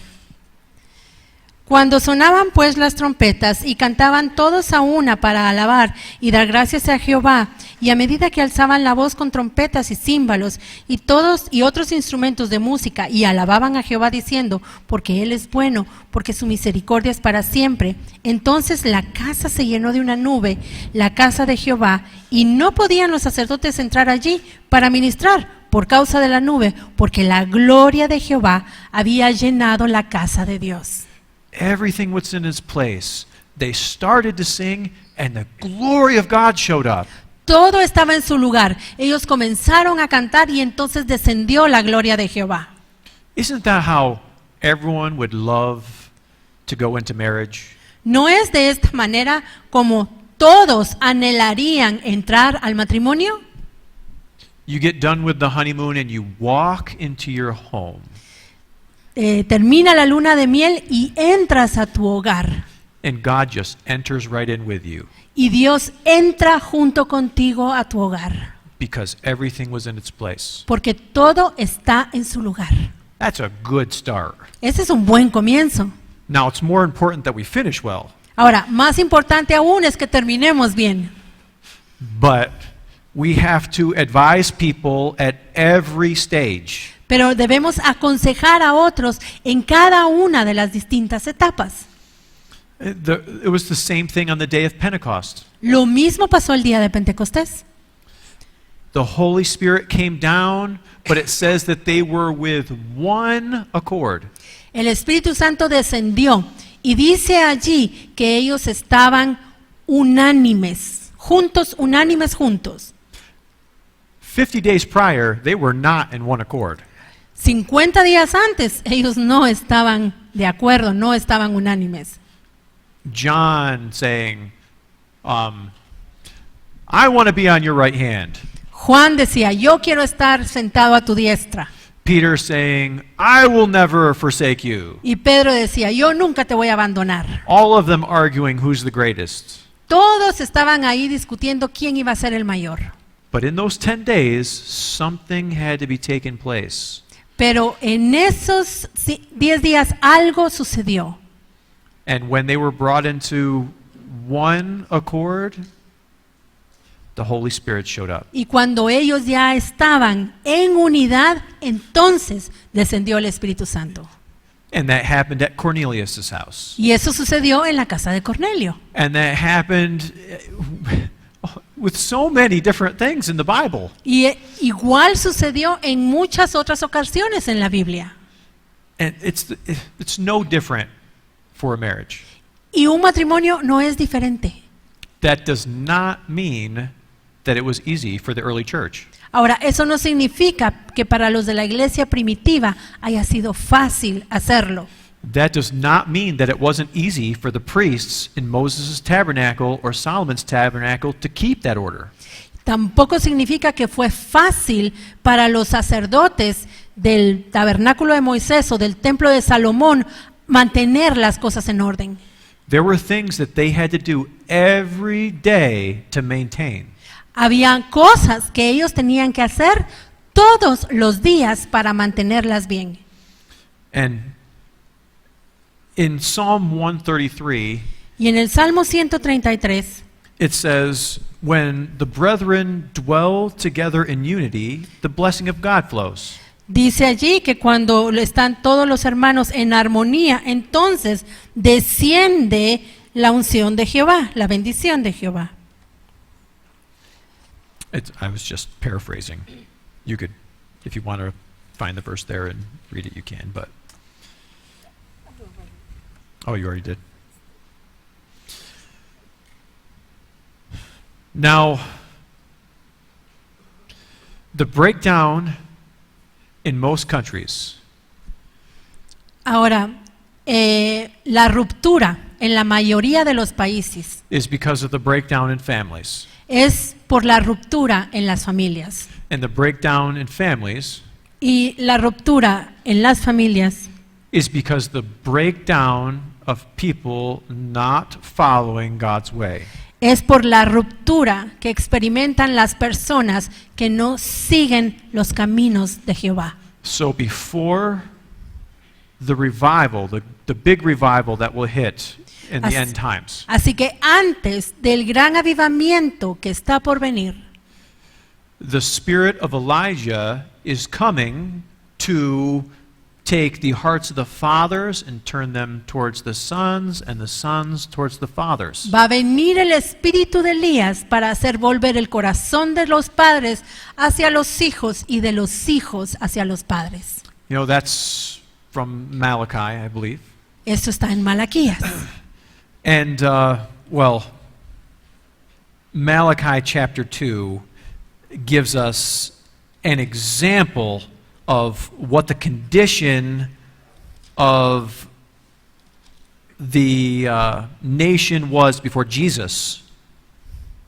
Cuando sonaban pues las trompetas y cantaban todos a una para alabar y dar gracias a Jehová, y a medida que alzaban la voz con trompetas y címbalos y todos y otros instrumentos de música y alababan a Jehová diciendo, porque Él es bueno, porque su misericordia es para siempre, entonces la casa se llenó de una nube, la casa de Jehová, y no podían los sacerdotes entrar allí para ministrar por causa de la nube, porque la gloria de Jehová había llenado la casa de Dios. Everything was in its place. They started to sing and the glory of God showed up. Todo estaba en su lugar. Ellos comenzaron a cantar y entonces descendió la gloria de Jehová. Isn't that how everyone would love to go into marriage? ¿No es de esta manera como todos anhelarían entrar al matrimonio? You get done with the honeymoon and you walk into your home. Termina la luna de miel y entras a tu hogar. And God just enters right in with you Y Dios entra junto contigo a tu hogar. because everything was in its place. Porque todo está en su lugar. That's a good start. Ese es un buen comienzo. Now, it's more important that we finish well, Ahora, más importante aún es que terminemos bien. but we have to advise people at every stage. Pero debemos aconsejar a otros en cada una de las distintas etapas. It was the same thing on the day of Pentecost. Lo mismo pasó el día de Pentecostés. The Holy Spirit came down, but it says that they were with one accord. El Espíritu Santo descendió y dice allí que ellos estaban unánimes, unánimes juntos. 50 days prior, they were not in one accord. 50 días antes ellos no estaban de acuerdo, no estaban unánimes. John saying, I want to be on your right hand. Juan decía, yo quiero estar sentado a tu diestra. Peter saying, I will never forsake you. Y Pedro decía, yo nunca te voy a abandonar. All of them arguing who's the greatest. Todos estaban ahí discutiendo quién iba a ser el mayor. But in those 10 days, something had to be taken place. Pero en esos 10 días algo sucedió. And when they were brought into one accord, the Holy Spirit showed up. Y cuando ellos ya estaban en unidad, entonces descendió el Espíritu Santo. And that happened at Cornelius' house. Y eso sucedió en la casa de Cornelio. And that happened with so many different things in the Bible. Y igual sucedió en muchas otras ocasiones en la Biblia. And it's no different for a marriage. Y un matrimonio no es diferente. That does not mean that it was easy for the early church. Ahora, eso no significa que para los de la iglesia primitiva haya sido fácil hacerlo. That does not mean that it wasn't easy for the priests in Moses' tabernacle or Solomon's tabernacle to keep that order. Tampoco significa que fue fácil para los sacerdotes del tabernáculo de Moisés o del templo de Salomón mantener las cosas en orden. There were things that they had to do every day to maintain. Había cosas que ellos tenían que hacer todos los días para mantenerlas bien. And in Psalm 133, Y en el Salmo 133 it says, when the brethren dwell together in unity, the blessing of God flows. dice allí que cuando están todos los hermanos en armonía, entonces desciende la unción de Jehová, la bendición de Jehová. I was just paraphrasing. You could, if you want to find the verse there and read it, you can, but. Oh, you already did. Now, the breakdown in most countries Ahora, la ruptura en la mayoría de los países is because of the breakdown in families. es por la ruptura en las familias. And the breakdown in families Y la ruptura en las familias is because the breakdown of people not following God's way. es por la ruptura que experimentan las personas que no siguen los caminos de Jehová. So before the revival, the big revival that will hit in the As- end times, Así que antes del gran avivamiento que está por venir, the spirit of Elijah is coming to take the hearts of the fathers and turn them towards the sons, and the sons towards the fathers. va a venir el espíritu de Elías para hacer volver el corazón de los padres hacia los hijos y de los hijos hacia los padres. You know, that's from Malachi, I believe. Esto está en Malaquías. And, well, Malachi chapter 2 gives us an example of what the condition of the nation was before Jesus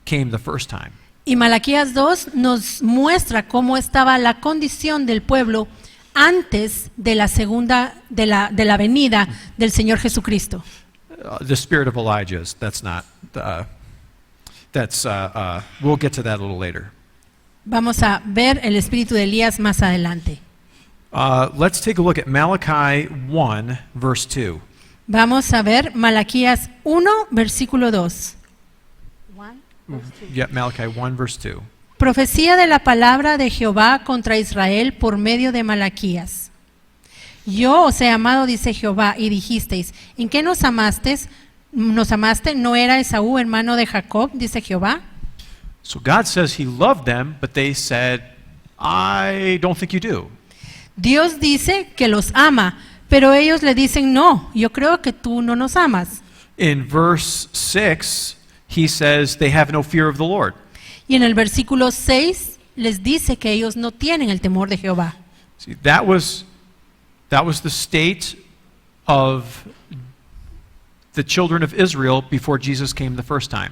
came the first time. Y Malaquías 2 nos muestra cómo estaba la condición del pueblo antes de la segunda de la venida del Señor Jesucristo. The spirit of Elijah, we'll get to that a little later. Vamos a ver el espíritu de Elías más adelante. Let's take a look at Malachi 1, verse 2. Vamos a ver Malaquías 1, versículo 2. Yeah, Malachi 1, verse 2. Profecía de la palabra de Jehová contra Israel por medio de Malaquías. Yo os he amado, dice Jehová, y dijisteis, ¿en qué nos amaste? ¿No era Esaú hermano de Jacob? Dice Jehová. So God says he loved them, but they said, I don't think you do. Dios dice que los ama, pero ellos le dicen, no, yo creo que tú no nos amas. In verse 6, he says they have no fear of the Lord. Y en el versículo 6 les dice que ellos no tienen el temor de Jehová. See, that was the state of the children of Israel before Jesus came the first time.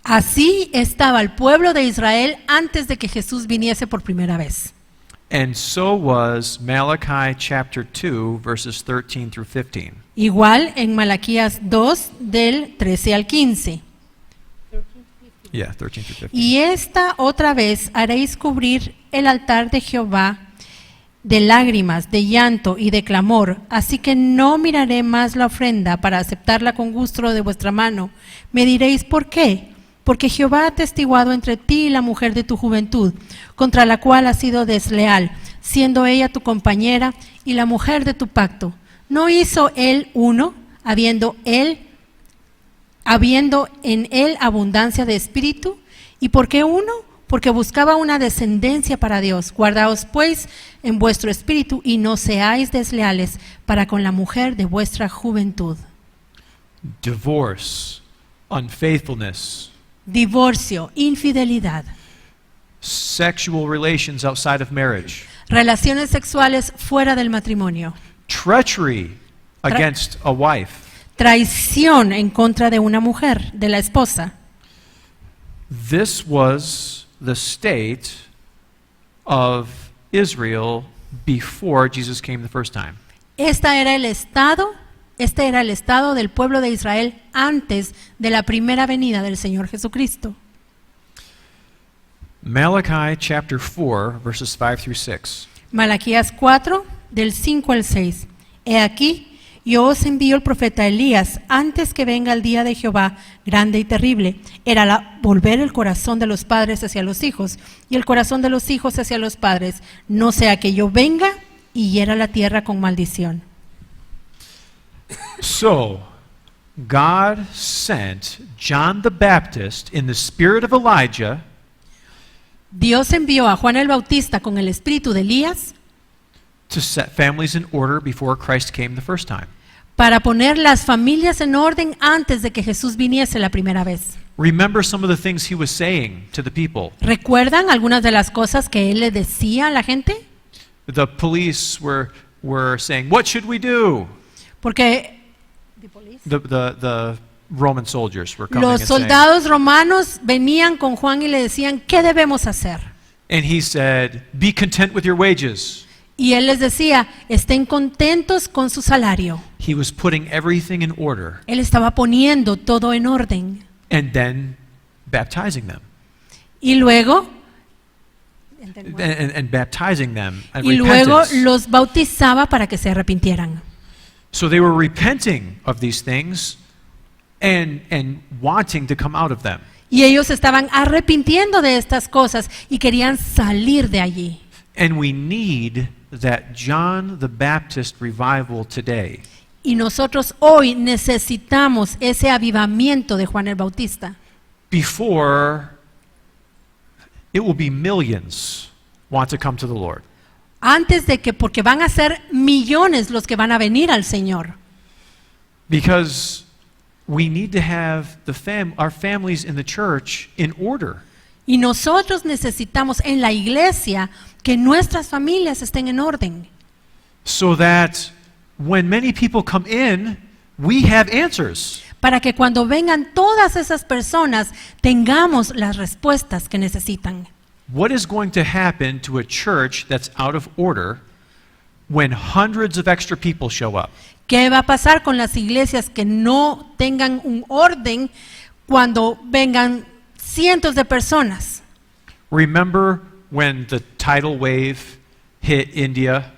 Así estaba el pueblo de Israel antes de que Jesús viniese por primera vez. And so was Malachi chapter 2, verses 13 through 15. Igual en Malaquías 2 del 13 al 15. Yeah, 13 through 15. Y esta otra vez haréis cubrir el altar de Jehová de lágrimas, de llanto y de clamor, así que no miraré más la ofrenda para aceptarla con gusto de vuestra mano. Me diréis, ¿por qué? Porque Jehová ha atestiguado entre ti y la mujer de tu juventud, contra la cual has sido desleal, siendo ella tu compañera y la mujer de tu pacto. ¿No hizo él uno, habiendo en él abundancia de espíritu? ¿Y por qué uno? Porque buscaba una descendencia para Dios. Guardaos pues en vuestro espíritu y no seáis desleales para con la mujer de vuestra juventud. Divorce, unfaithfulness, Divorcio, infidelidad, sexual relations outside of marriage, relaciones sexuales fuera del matrimonio, treachery against a wife. traición en contra de una mujer, de la esposa. This was the state of Israel before Jesus came the first time. Este era el estado del pueblo de Israel antes de la primera venida del Señor Jesucristo. Malachi chapter 4, verses 5 through 6. Malaquías 4, del 5 al 6. He aquí, yo os envío el profeta Elías antes que venga el día de Jehová grande y terrible. Era volver el corazón de los padres hacia los hijos y el corazón de los hijos hacia los padres, no sea que yo venga y hiera la tierra con maldición. So, God sent John the Baptist in the spirit of Elijah Dios envió a Juan el Bautista con el espíritu de Elías to set families in order before Christ came the first time. para poner las familias en orden antes de que Jesús viniese la primera vez. Remember some of the things he was saying to the people. ¿Recuerdan algunas de las cosas que él le decía a la gente? The police were saying, "What should we do?" Porque The Roman soldiers were coming los and saying, soldados romanos venían con Juan y le decían, ¿qué debemos hacer? and he said, "Be content with your wages." Y él les decía, estén contentos con su salario. He was putting everything in order Él estaba poniendo todo en orden. and then baptizing them. Y luego, And baptizing them and y luego repentance. los bautizaba para que se arrepintieran. So they were repenting of these things and wanting to come out of them. Y ellos estaban arrepintiendo de estas cosas y querían salir de allí. And we need that John the Baptist revival today. Y nosotros hoy necesitamos ese avivamiento de Juan el Bautista. Before it will be millions want to come to the Lord. Antes de que, porque van a ser millones los que van a venir al Señor. Because we need to have our families in the church in order. Y nosotros necesitamos en la iglesia que nuestras familias estén en orden. So that when many people come in, we have answers. Para que cuando vengan todas esas personas tengamos las respuestas que necesitan. What is going to happen to a church that's out of order when hundreds of extra people show up? ¿Qué va a pasar con las iglesias que no tengan un orden cuando vengan cientos de personas? Remember when the tidal wave hit India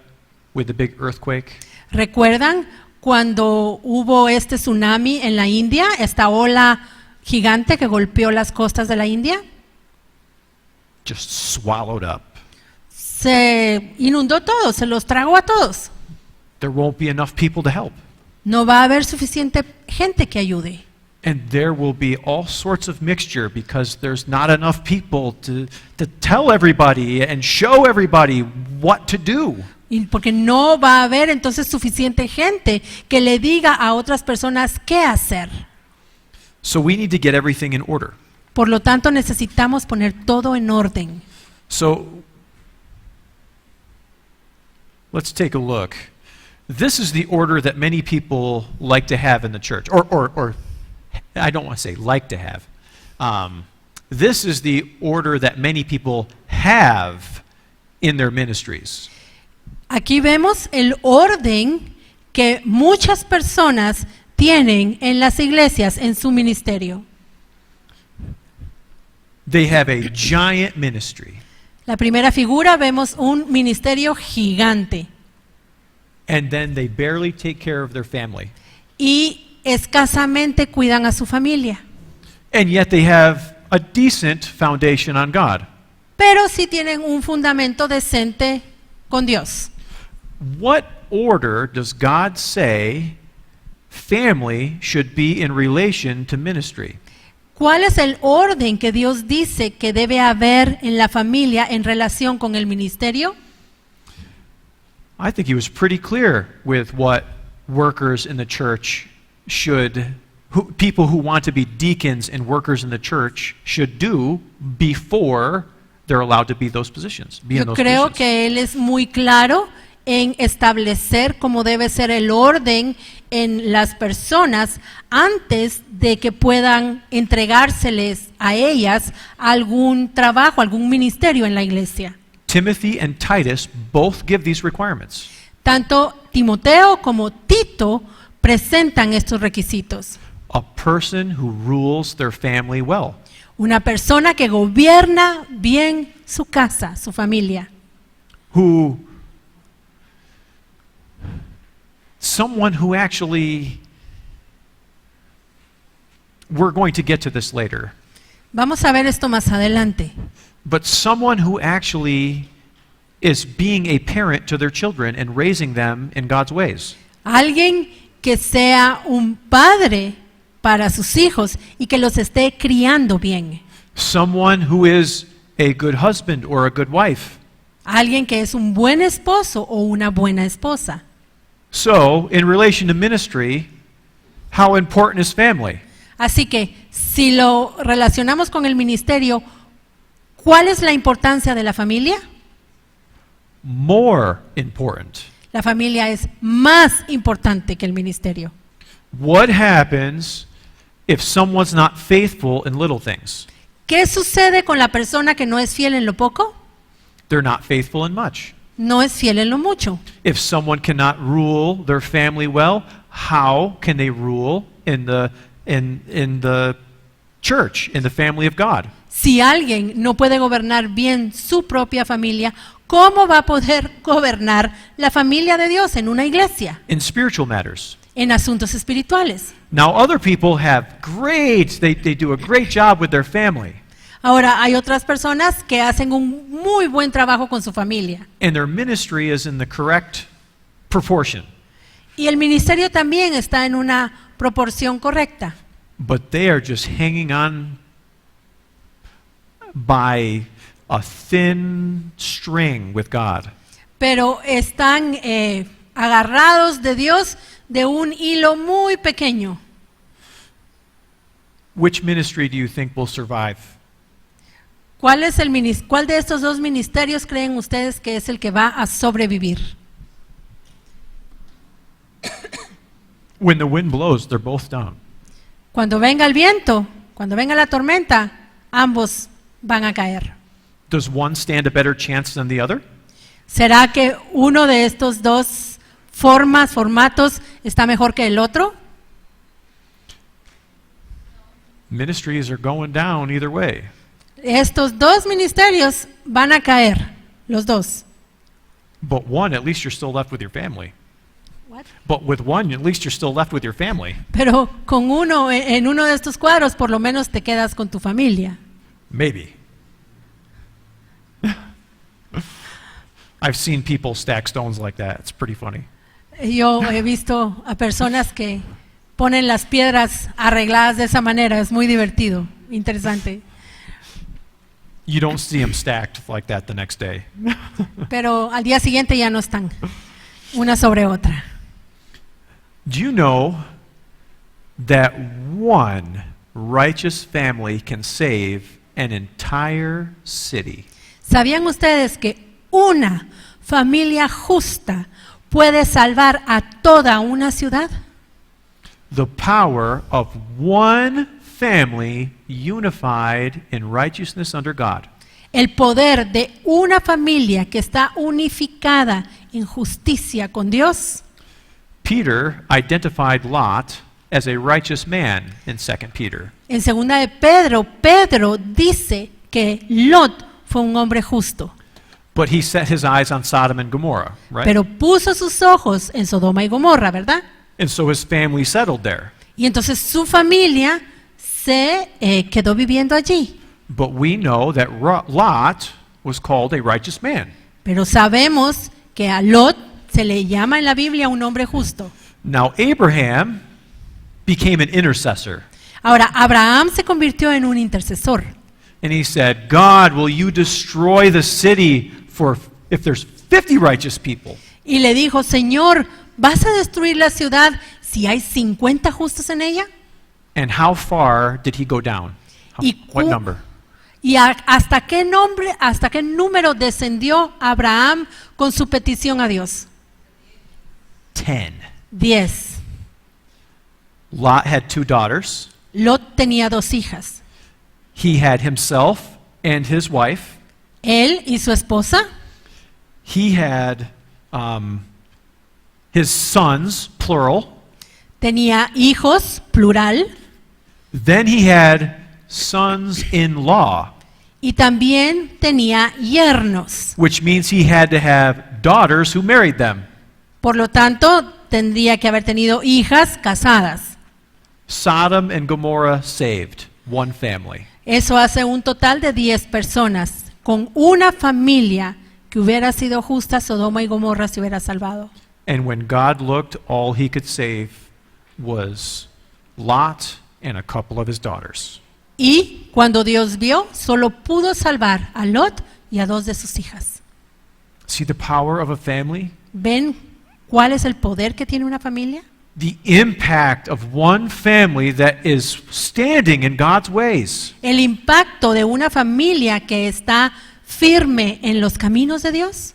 with the big earthquake? ¿Recuerdan cuando hubo este tsunami en la India, esta ola gigante que golpeó las costas de la India? Just swallowed up. Se inundó todo, se los tragó a todos. There won't be enough people to help. No va a haber suficiente gente que ayude. And there will be all sorts of mixture because there's not enough people to tell everybody and show everybody what to do. Y porque no va a haber entonces suficiente gente que le diga a otras personas qué hacer. So we need to get everything in order. Por lo tanto, necesitamos poner todo en orden. So let's take a look. This is the order that many people like to have in the church, or I don't want to say like to have. This is the order that many people have in their ministries. Aquí vemos el orden que muchas personas tienen en las iglesias, en su ministerio. They have a giant ministry, La primera figura vemos un ministerio gigante and then they barely take care of their family. y escasamente cuidan a su familia, And yet they have a decent foundation on God. pero sí tienen un fundamento decente con Dios. What order does God say family should be in relation to ministry? ¿Cuál es el orden que Dios dice que debe haber en la familia en relación con el ministerio? I think he was pretty clear with what workers in the church people who want to be deacons and workers in the church should do before they're allowed to be those positions. Yo creo que él es muy claro en establecer cómo debe ser el orden en las personas antes de que puedan entregárseles a ellas algún trabajo, algún ministerio en la iglesia. Timothy and Titus both give these requirements. Tanto Timoteo como Tito presentan estos requisitos. A person who rules their family well. Una persona que gobierna bien su casa, su familia. Someone who actually, we're going to get to this later, Vamos a ver esto más adelante. but someone who actually is being a parent to their children and raising them in God's ways. Alguien que sea un padre para sus hijos y que los esté criando bien. Someone who is a good husband or a good wife. Alguien que es un buen esposo o una buena esposa. So, in relation to ministry, how important is family? Así que si lo relacionamos con el ministerio, ¿cuál es la importancia de la familia? More important. La familia es más importante que el ministerio. What happens if someone's not faithful in little things? ¿Qué sucede con la persona que no es fiel en lo poco? They're not faithful in much. No es fiel en lo mucho. If someone cannot rule their family well, how can they rule in the church, in the family of God? Si alguien no puede gobernar bien su propia familia, ¿cómo va a poder gobernar la familia de Dios en una iglesia? In spiritual matters. En asuntos espirituales. Now other people have they do a great job with their family. Ahora, hay otras personas que hacen un muy buen trabajo con su familia. And their ministry is in the correct proportion. Y el ministerio también está en una proporción correcta. But they are just hanging on by a thin string with God. Pero están agarrados de Dios de un hilo muy pequeño. Which ministry do you think will survive? ¿Cuál de estos dos ministerios creen ustedes que es el que va a sobrevivir? When the wind blows, they're both down. Cuando venga el viento, cuando venga la tormenta, ambos van a caer. Does one stand a better chance than the other? ¿Será que uno de estos dos formatos está mejor que el otro? Ministries are going down either way. Estos dos ministerios van a caer, los dos. But one, at least you're still left with your family. But with one, at least you're still left with your family. Pero con uno, en uno de estos cuadros, por lo menos te quedas con tu familia. Maybe. I've seen people stack stones like that. It's pretty funny. Yo he visto a personas que ponen las piedras arregladas de esa manera. Es muy divertido, interesante. You don't see them stacked like that the next day. Pero al día siguiente ya no están, una sobre otra. Do you know that one righteous family can save an entire city? ¿Sabían ustedes que una familia justa puede salvar a toda una ciudad? The power of one family unified in righteousness under God. El poder de una familia que está unificada en justicia con Dios. Peter identified Lot as a righteous man in 2 Peter. En segunda de Pedro, Pedro dice que Lot fue un hombre justo, But he set his eyes on Sodom and Gomorrah, right? pero puso sus ojos en Sodoma y Gomorra, ¿verdad? And so his family settled there. Y entonces su familia se quedó viviendo allí. But we know that Lot was called a righteous man. Pero sabemos que a Lot se le llama en la Biblia un hombre justo. Now Abraham became an intercessor. Ahora, Abraham se convirtió en un intercesor. And he said, God, will you destroy the city for if there's 50 righteous people? Y le dijo, Señor, ¿vas a destruir la ciudad si hay 50 justos en ella? And how far did he go down? What number? ¿Y hasta qué número descendió Abraham con su petición a Dios? 10. 10. Lot had 2 daughters. Lot tenía 2 hijas. He had himself and his wife. Él y su esposa. He had his sons, plural. Tenía hijos, plural. Then he had sons-in-law, Y también tenía yernos. which means he had to have daughters who married them. Por lo tanto, tendría que haber tenido hijas casadas. Sodom and Gomorrah saved one family. Eso hace un total de 10 personas. Con una familia que hubiera sido justa, Sodoma y Gomorra se hubiera salvado. And when God looked, all he could save was Lot and a couple of his daughters. Y cuando Dios vio, solo pudo salvar a Lot y a 2 de sus hijas. See the power of a family? ¿Ven cuál es el poder que tiene una familia? the impact of one family that is standing in God's ways. El impacto de una familia que está firme en los caminos de Dios.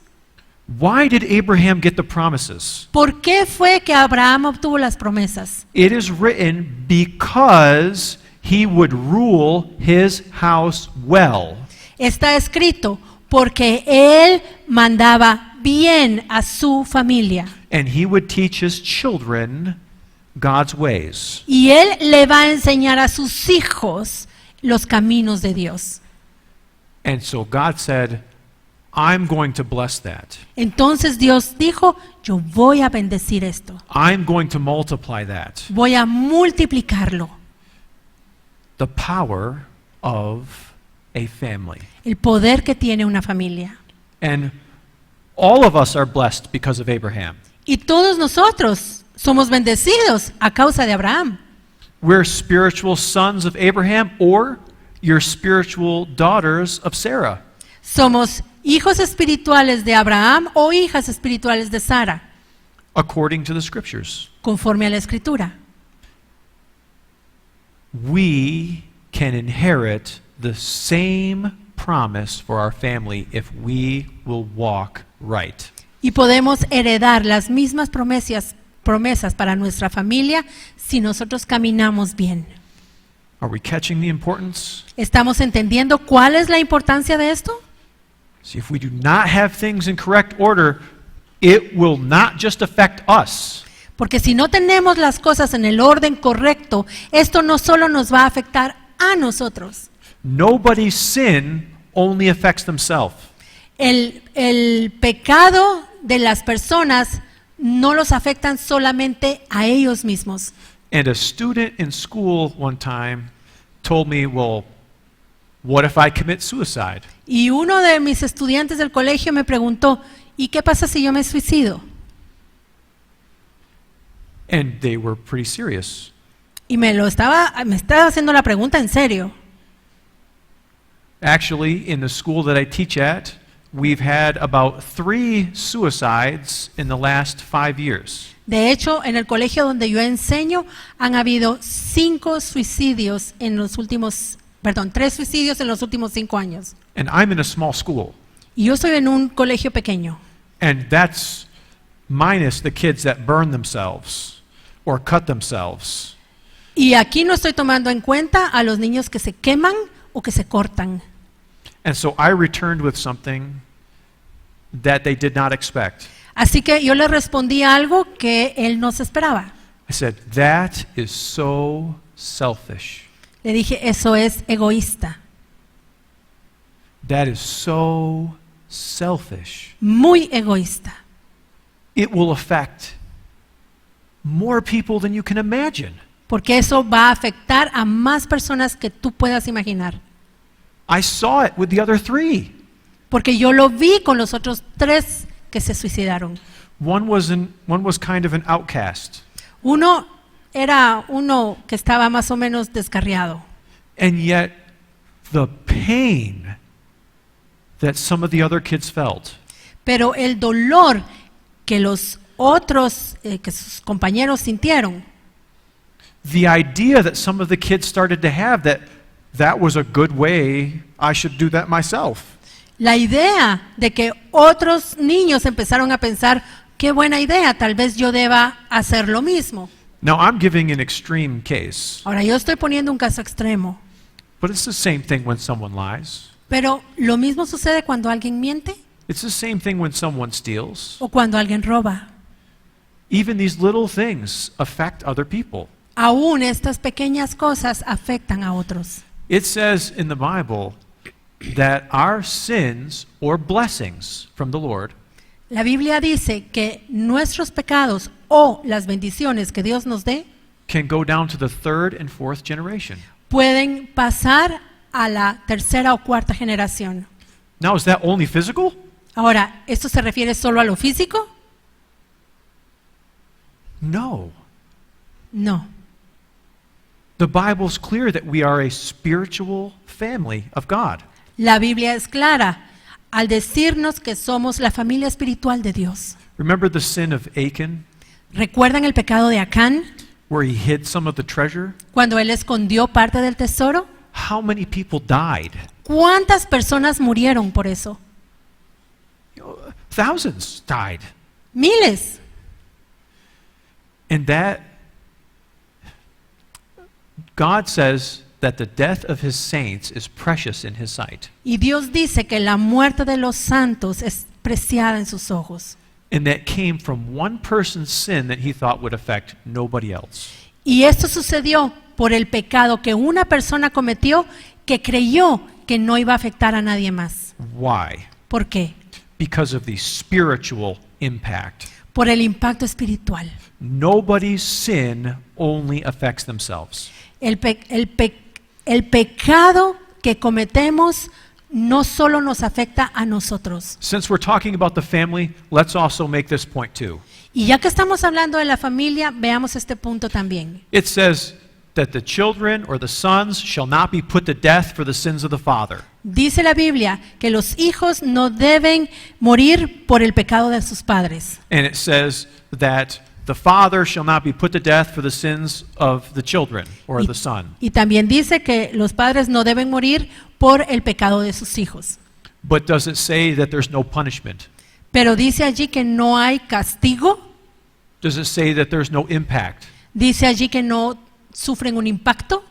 Why did Abraham get the promises? ¿Por qué fue que Abraham obtuvo las promesas? It is written because he would rule his house well. Está escrito porque él mandaba bien a su familia. And he would teach his children God's ways. Y él le va a enseñar a sus hijos los caminos de Dios. And so God said, I'm going to bless that. Entonces Dios dijo, yo voy a bendecir esto. I'm going to multiply that. Voy a multiplicarlo. The power of a family. El poder que tiene una familia. And all of us are blessed because of Abraham. Y todos nosotros somos bendecidos a causa de Abraham. We're spiritual sons of Abraham, or you're spiritual daughters of Sarah. Somos hijos espirituales de Abraham o hijas espirituales de Sara, According to the scriptures. conforme a la escritura. We can inherit the same promise for our family if we will walk right. Y podemos heredar las mismas promesas para nuestra familia si nosotros caminamos bien. Are we catching the importance? ¿Estamos entendiendo cuál es la importancia de esto? See, if we do not have things in correct order, it will not just affect us. Porque si no tenemos las cosas en el orden correcto, esto no solo nos va a afectar a nosotros. Nobody's sin only affects themselves. El pecado de las personas no los afectan solamente a ellos mismos. And a student in school one time told me, well, what if I commit suicide? Y uno de mis estudiantes del colegio me preguntó, ¿y qué pasa si yo me suicido? And they were pretty serious. Y me estaba haciendo la pregunta en serio. Actually, in the school that I teach at, we've had about 3 suicides in the last 5 years. De hecho, en el colegio donde yo enseño, han habido 3 suicidios en los últimos 5 años. And I'm in a small school. Y yo estoy en un colegio pequeño. And that's minus the kids that burn themselves or cut themselves. Y aquí no estoy tomando en cuenta a los niños que se queman o que se cortan. And so I returned with something that they did not expect. Así que yo le respondí algo que él no se esperaba. I said, that is so selfish. Le dije, eso es egoísta, That is so selfish. muy egoísta. It will affect more people than you can imagine. Porque eso va a afectar a más personas que tú puedas imaginar. I saw it with the other 3. Porque yo lo vi con los otros 3 que se suicidaron. One was kind of an outcast. Uno era uno que estaba más o menos descarriado. And yet the pain that some of the other kids felt, Pero el dolor que los otros, que sus compañeros sintieron, the idea that some of the kids started to have that was a good way, I should do that myself. la idea de que otros niños empezaron a pensar, qué buena idea, tal vez yo deba hacer lo mismo. Now I'm giving an extreme case, Ahora yo estoy poniendo un caso extremo, but it's the same thing when someone lies. pero lo mismo sucede cuando alguien miente It's the same thing when someone steals. o cuando alguien roba. Even these little things affect other people. Aún estas pequeñas cosas afectan a otros. It says in the Bible that our sins or blessings from the Lord La Biblia dice que nuestros pecados o las bendiciones que Dios nos dé can go down to the 3rd and 4th generation. pueden pasar a la 3ª o 4ª generación. Now, is that only physical? Ahora, ¿esto se refiere solo a lo físico? No. No. The Bible's clear that we are a spiritual family of God. La Biblia es clara al decirnos que somos la familia espiritual de Dios. Remember the sin of Achan? ¿Recuerdan el pecado de Acán where he hid some of the treasure? cuando él escondió parte del tesoro? How many people died? ¿Cuántas personas murieron por eso? Thousands died. Miles. And that, God says that the death of his saints is precious in his sight. Y Dios dice que la muerte de los santos es preciada en sus ojos. And that came from one person's sin that he thought would affect nobody else. Y esto sucedió por el pecado que una persona cometió que creyó que no iba a afectar a nadie más. Why? ¿Por qué? Because of the spiritual impact. Por el impacto espiritual. Nobody's sin only affects themselves. El pecado que cometemos no solo nos afecta a nosotros. Since we're talking about the family, let's also make this point too. Y ya que estamos hablando de la familia, veamos este punto también. It says that the children or the sons shall not be put to death for the sins of the father. Dice la Biblia que los hijos no deben morir por el pecado de sus padres. And it says that the father shall not be put to death for the sins of the children or the son. Y también dice que los padres no deben morir por el pecado de sus hijos. But does it say that there's no punishment? Pero dice allí que no hay castigo, Does it say that there's no impact? dice allí que no sufren un impacto.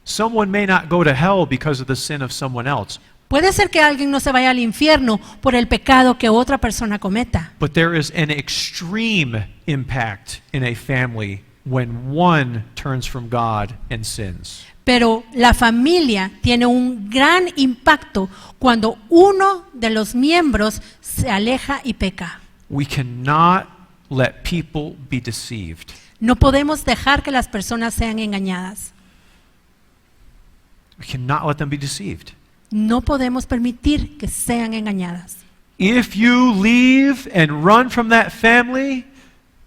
Someone may not go to hell because of the sin of someone else, Puede ser que alguien no se vaya al infierno por el pecado que otra persona cometa, but there is an extreme impact in a family when one turns from God and sins. pero la familia tiene un gran impacto cuando uno de los miembros se aleja y peca. We cannot let people be deceived. No podemos dejar que las personas sean engañadas. We cannot let them be deceived. No podemos permitir que sean engañadas. If you leave and run from that family,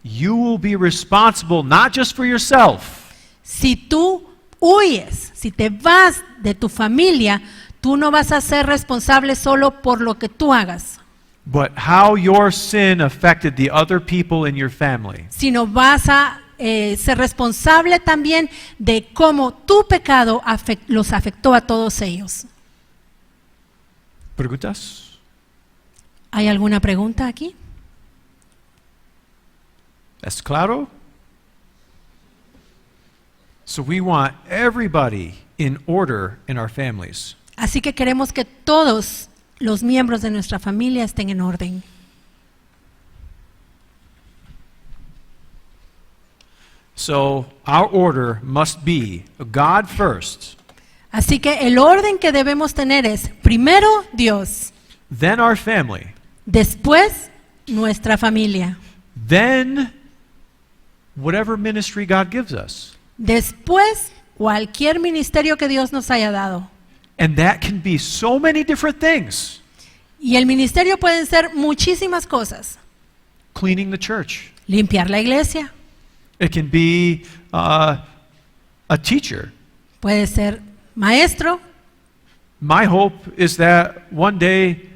you will be responsible not just for yourself, Si tú huyes, si te vas de tu familia, tú no vas a ser responsable solo por lo que tú hagas, but how your sin affected the other people in your family. sino vas a ser responsable también de cómo tu pecado los afectó a todos ellos. ¿Preguntas? ¿Hay alguna pregunta aquí? ¿Es claro? So we want everybody in order in our families. Así que queremos que todos los miembros de nuestra familia estén en orden. So our order must be God first, Así que el orden que debemos tener es primero Dios, then our family, después nuestra familia, then whatever ministry God gives us. después cualquier ministerio que Dios nos haya dado. And that can be so many different things. Y el ministerio pueden ser muchísimas cosas. Cleaning the church. Limpiar la iglesia, It can be a teacher. puede ser maestro. My hope is that one day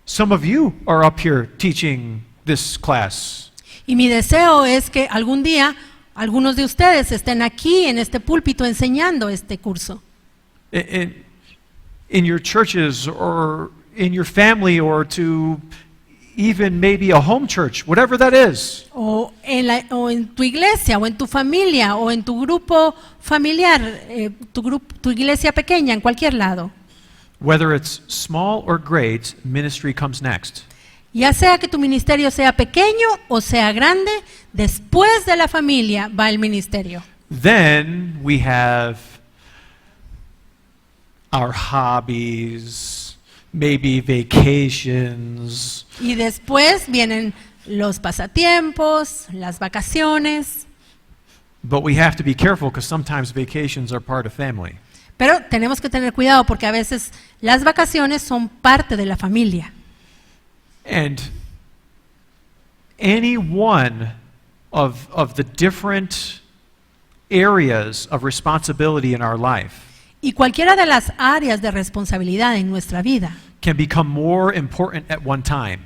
some of you are up here teaching this class. Y mi deseo es que algún día algunos de ustedes estén aquí en este púlpito enseñando este curso. In your churches or in your family or to even maybe a home church, whatever that is. O en tu iglesia, o en tu familia, o en tu grupo familiar, tu iglesia pequeña, en cualquier lado. Whether it's small or great, ministry comes next. Ya sea que tu ministerio sea pequeño o sea grande, después de la familia va el ministerio. Then we have our hobbies, maybe vacations. Y después vienen los pasatiempos, las vacaciones. But we have to be careful because sometimes vacations are part of family. Pero tenemos que tener cuidado porque a veces las vacaciones son parte de la familia. And any one of the different areas of responsibility in our life Y cualquiera de las áreas de responsabilidad en nuestra vida can become more important at one time.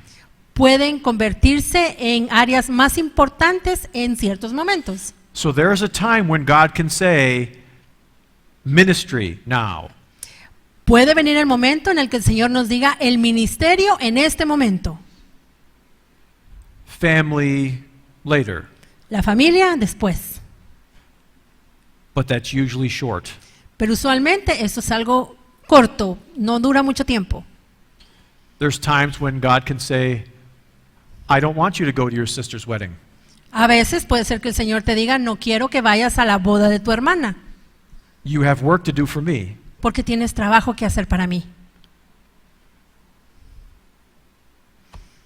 pueden convertirse en áreas más importantes en ciertos momentos. So there's a time when God can say, ministry now. Puede venir el momento en el que el Señor nos diga el ministerio en este momento, Family later. la familia después. But that's usually short. Pero usualmente eso es algo corto, no dura mucho tiempo. There's times when God can say, I don't want you to go to your sister's wedding. A veces puede ser que el Señor te diga, no quiero que vayas a la boda de tu hermana, You have work to do for me. porque tienes trabajo que hacer para mí.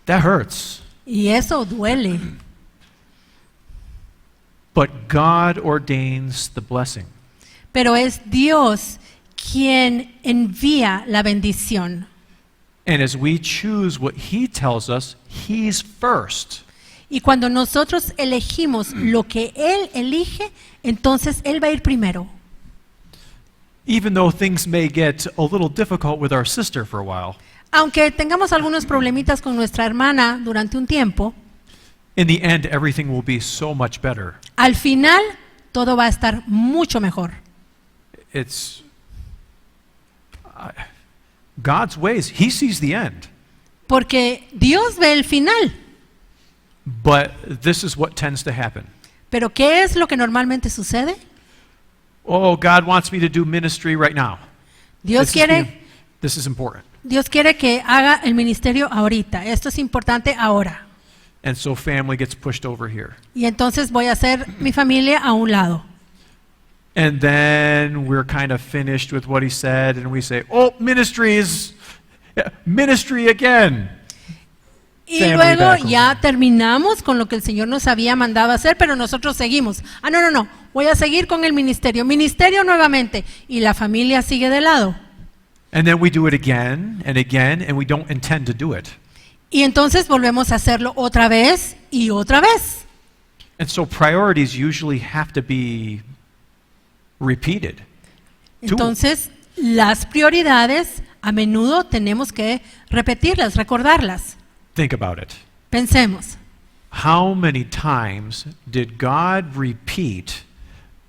That hurts. Y eso duele. But God ordains the blessing. Pero es Dios quien envía la bendición. And as we choose what He tells us, He's first. Y cuando nosotros elegimos lo que Él elige, entonces Él va a ir primero. Even though things may get a little difficult with our sister for a while, Aunque tengamos algunos problemitas con nuestra hermana durante un tiempo, in the end, everything will be so much better. al final todo va a estar mucho mejor. It's God's ways. He sees the end. Porque Dios ve el final. But this is what tends to happen. Pero ¿qué es lo que normalmente sucede? Oh, God wants me to do ministry right now. Dios This is important. quiere que haga el ministerio ahorita. Esto es importante ahora. And so family gets pushed over here. Y entonces voy a hacer mi familia a un lado. And then we're kind of finished with what he said, and we say, oh, ministry again. Y Family luego back ya terminamos con lo que el Señor nos había mandado hacer, pero nosotros seguimos. No, voy a seguir con el ministerio. Ministerio nuevamente. Y la familia sigue de lado. And then we do it again, and we don't intend to do it. Y entonces volvemos a hacerlo otra vez y otra vez. And so priorities usually have to be repeated. Entonces, las prioridades a menudo tenemos que repetirlas, recordarlas. Think about it. Pensemos, How many times did God repeat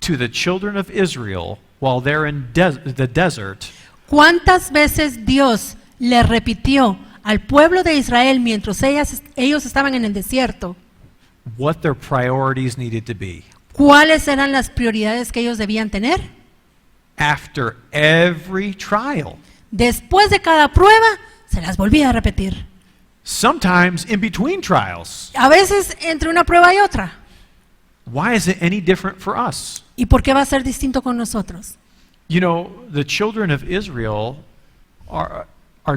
to the children of Israel while they're in the desert, ¿cuántas veces Dios le repitió al pueblo de Israel mientras ellos estaban en el desierto what their priorities needed to be? cuáles eran las prioridades que ellos debían tener? After every trial. Después de cada prueba, se las volvía a repetir. Sometimes in between trials. A veces entre una prueba y otra. Why is it any different for us? ¿Y por qué va a ser distinto con nosotros? You know, the children of Israel are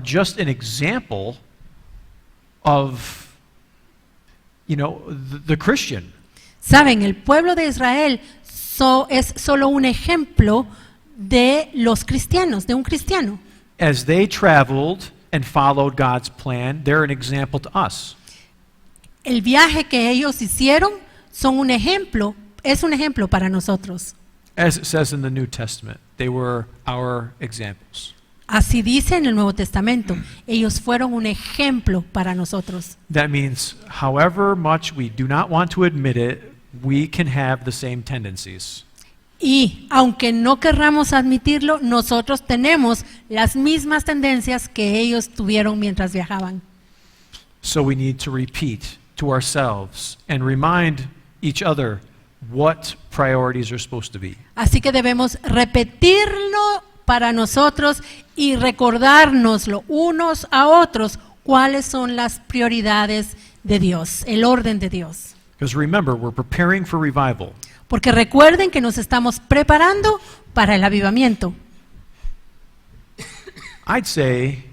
just an example of, the Christian. Saben, el pueblo de Israel es solo un ejemplo de los cristianos, de un cristiano. As they traveled and followed God's plan, they're an example to us. El viaje que ellos hicieron es un ejemplo para nosotros. As it says in the New Testament, they were our examples. Así dice en el Nuevo Testamento, ellos fueron un ejemplo para nosotros. That means, however much we do not want to admit it, we can have the same tendencies. Y aunque no querramos admitirlo, nosotros tenemos las mismas tendencias que ellos tuvieron mientras viajaban. So we need to repeat to ourselves and remind each other what priorities are supposed to be. Así que debemos repetirlo para nosotros y recordárnoslo unos a otros cuáles son las prioridades de Dios, el orden de Dios. Because remember, we're preparing for revival. Porque recuerden que nos estamos preparando para el avivamiento. I'd say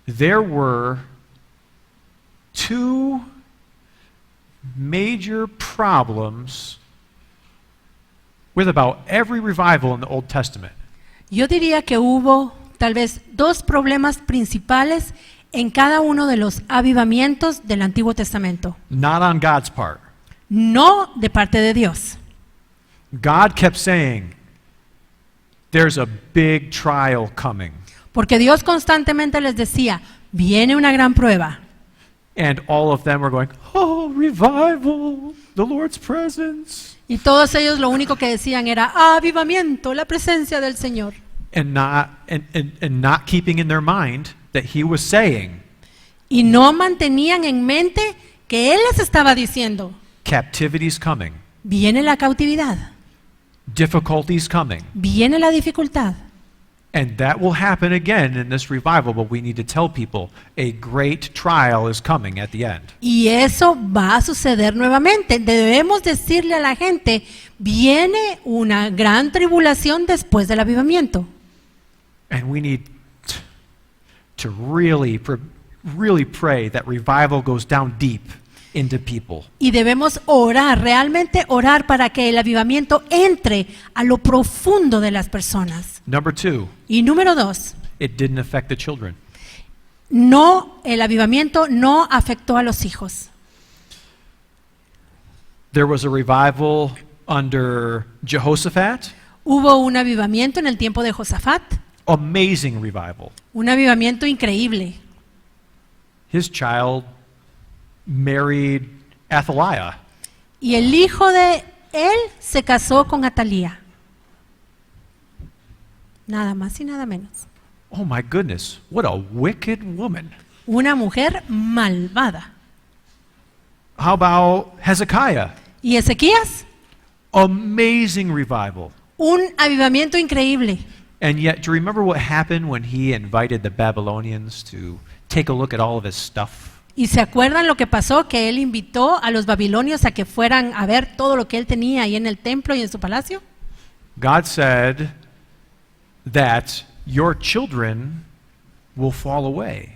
there were two major problems with about every revival in the Old Testament. Yo diría que hubo tal vez dos problemas principales en cada uno de los avivamientos del Antiguo Testamento. Not on God's part. No de parte de Dios. God kept saying, there's a big trial coming. Porque Dios constantemente les decía, viene una gran prueba. And all of them were going, oh, revival, the Lord's presence. Y todos ellos lo único que decían era avivamiento, la presencia del Señor. And not keeping in their mind that he was saying, Y no mantenían en mente que Él les estaba diciendo, captivity's coming, viene la cautividad, difficulty's coming. viene la dificultad. And that will happen again in this revival, but we need to tell people a great trial is coming at the end. Y eso va a suceder nuevamente. Debemos decirle a la gente, viene una gran tribulación después del avivamiento. And we need to really pray that revival goes down deep into people. Y debemos orar, realmente orar para que el avivamiento entre a lo profundo de las personas. Number 2, Y número 2, it didn't affect the children. el avivamiento no afectó a los hijos. There was a revival under Jehoshaphat, Hubo un avivamiento en el tiempo de Josafat, amazing revival. un avivamiento increíble. His child married Athaliah. Y el hijo de él se casó con Atalía. Nada más y nada menos. Oh my goodness, what a wicked woman. Una mujer malvada. How about Hezekiah? Y Ezequías, Amazing revival. un avivamiento increíble. And yet, do you remember what happened when he invited the Babylonians to take a look at all of his stuff? ¿Y se acuerdan lo que pasó? Que él invitó a los babilonios a que fueran a ver todo lo que él tenía ahí en el templo y en su palacio. God said that your children will fall away.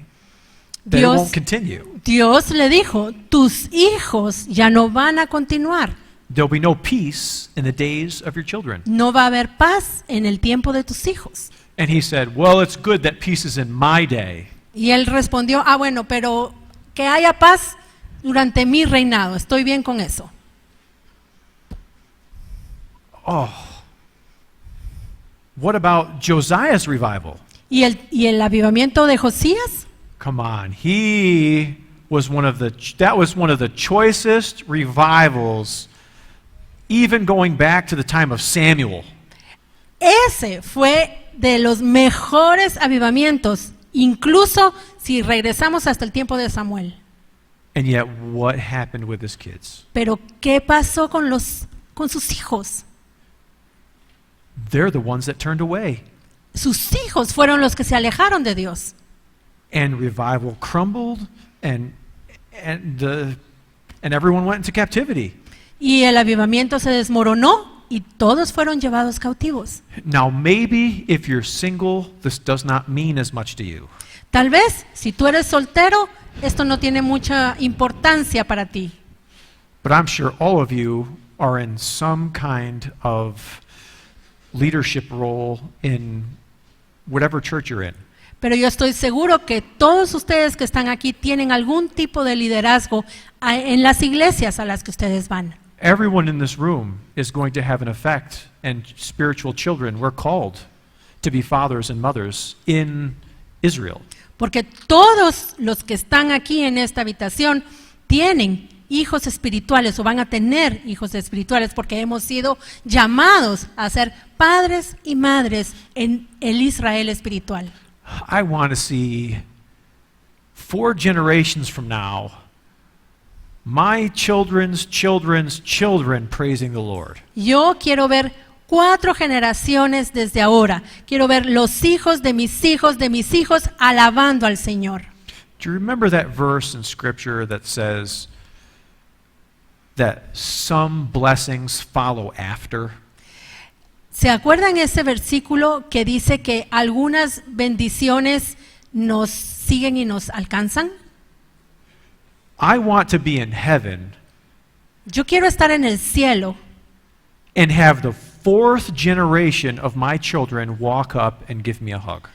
They Dios- won't continue. Dios le dijo, tus hijos ya no van a continuar. There'll be no peace in the days of your children. No va a haber paz en el tiempo de tus hijos. And he said, well, it's good that peace is in my day. Y él respondió, bueno, pero que haya paz durante mi reinado. Estoy bien con eso. Oh. What about Josiah's revival? ¿Y el avivamiento de Josías? Come on. That was one of the choicest revivals, even going back to the time of Samuel. Ese fue de los mejores avivamientos, incluso si regresamos hasta el tiempo de Samuel. And yet, what happened with his kids? Pero ¿qué pasó con sus hijos? They're the ones that turned away. Sus hijos fueron los que se alejaron de Dios. And revival crumbled, and everyone went into captivity. Y el avivamiento se desmoronó y todos fueron llevados cautivos. Now, maybe if you're single, this does not mean as much to you. Tal vez, si tú eres soltero, esto no tiene mucha importancia para ti. But I'm sure all of you are in some kind of leadership role in whatever church you're in. Pero yo estoy seguro que todos ustedes que están aquí tienen algún tipo de liderazgo en las iglesias a las que ustedes van. Everyone in this room is going to have an effect, and spiritual children, we're called to be fathers and mothers in Israel. Porque todos los que están aquí en esta habitación tienen hijos espirituales o van a tener hijos espirituales porque hemos sido llamados a ser padres y madres en el Israel espiritual. I want to see 4 generations from now, my children's children's children praising the Lord. Yo quiero ver 4 generaciones desde ahora. Quiero ver los hijos de mis hijos de mis hijos alabando al Señor. Do you remember that verse in Scripture that says that some blessings follow after? ¿Se acuerdan ese versículo que dice que algunas bendiciones nos siguen y nos alcanzan? I want to be in heaven Yo quiero estar en el cielo and have the 4th generation of my children walk up and give me a hug.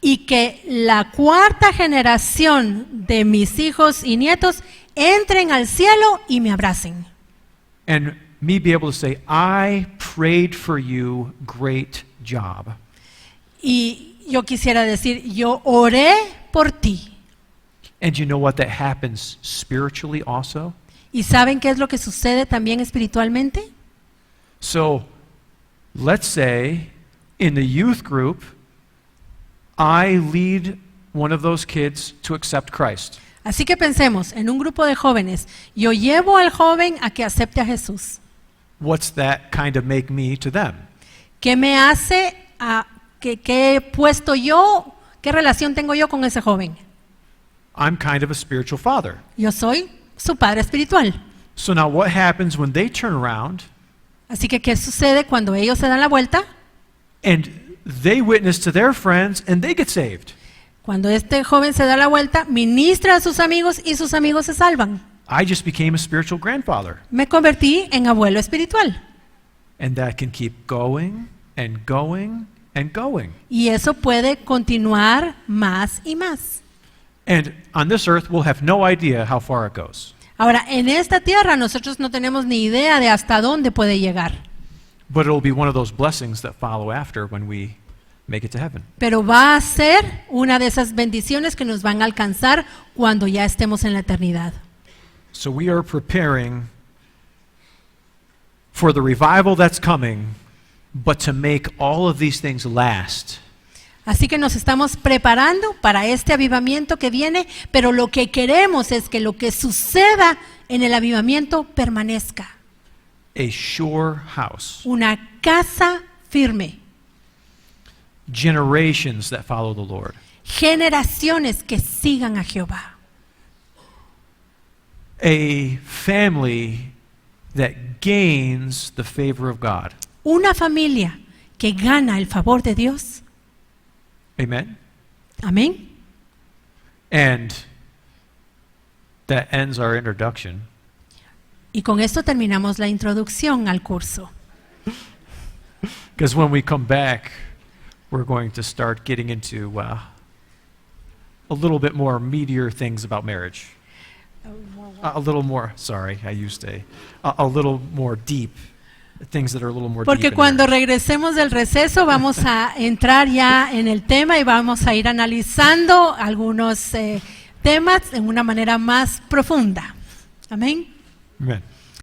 y que la 4ª generación de mis hijos y nietos entren al cielo y me abracen. And me be able to say, I prayed for you, great job. Y yo quisiera decir, yo oré por ti. And you know what? That happens spiritually also. ¿Y saben qué es lo que sucede también espiritualmente? So, let's say in the youth group, I lead one of those kids to accept Christ. Así que pensemos, en un grupo de jóvenes, yo llevo al joven a que acepte a Jesús. What's that kind of make me to them? ¿Qué me hace, qué he puesto yo, qué relación tengo yo con ese joven? I'm kind of a spiritual father. Yo soy su padre espiritual. So now what happens when they turn around Así que, ¿qué sucede cuando ellos se dan la vuelta? and they witness to their friends and they get saved? Cuando este joven se da la vuelta, ministra a sus amigos y sus amigos se salvan. I just became a spiritual grandfather. Me convertí en abuelo espiritual. And that can keep going and going and going. Y eso puede continuar más y más. And on this earth, we'll have no idea how far it goes. Ahora, en esta tierra nosotros no tenemos ni idea de hasta dónde puede llegar. But it'll be one of those blessings that follow after when we make it to heaven. Pero va a ser una de esas bendiciones que nos van a alcanzar cuando ya estemos en la eternidad. So we are preparing for the revival that's coming, but to make all of these things last. Así que nos estamos preparando para este avivamiento que viene, pero lo que queremos es que lo que suceda en el avivamiento permanezca. A sure house. Una casa firme. Generations that follow the Lord. Generaciones que sigan a Jehová. A family that gains the favor of God. Una familia que gana el favor de Dios. Amen? Amén. And that ends our introduction. Y con esto terminamos la introducción al curso. Because when we come back, we're going to start getting into a little bit more meatier things about marriage. A little more, sorry, I used a little more deep, things that are a little more deep. Porque in cuando marriage. regresemos del receso vamos a entrar ya en el tema y vamos a ir analizando algunos temas en una manera más profunda. Amén. Amen.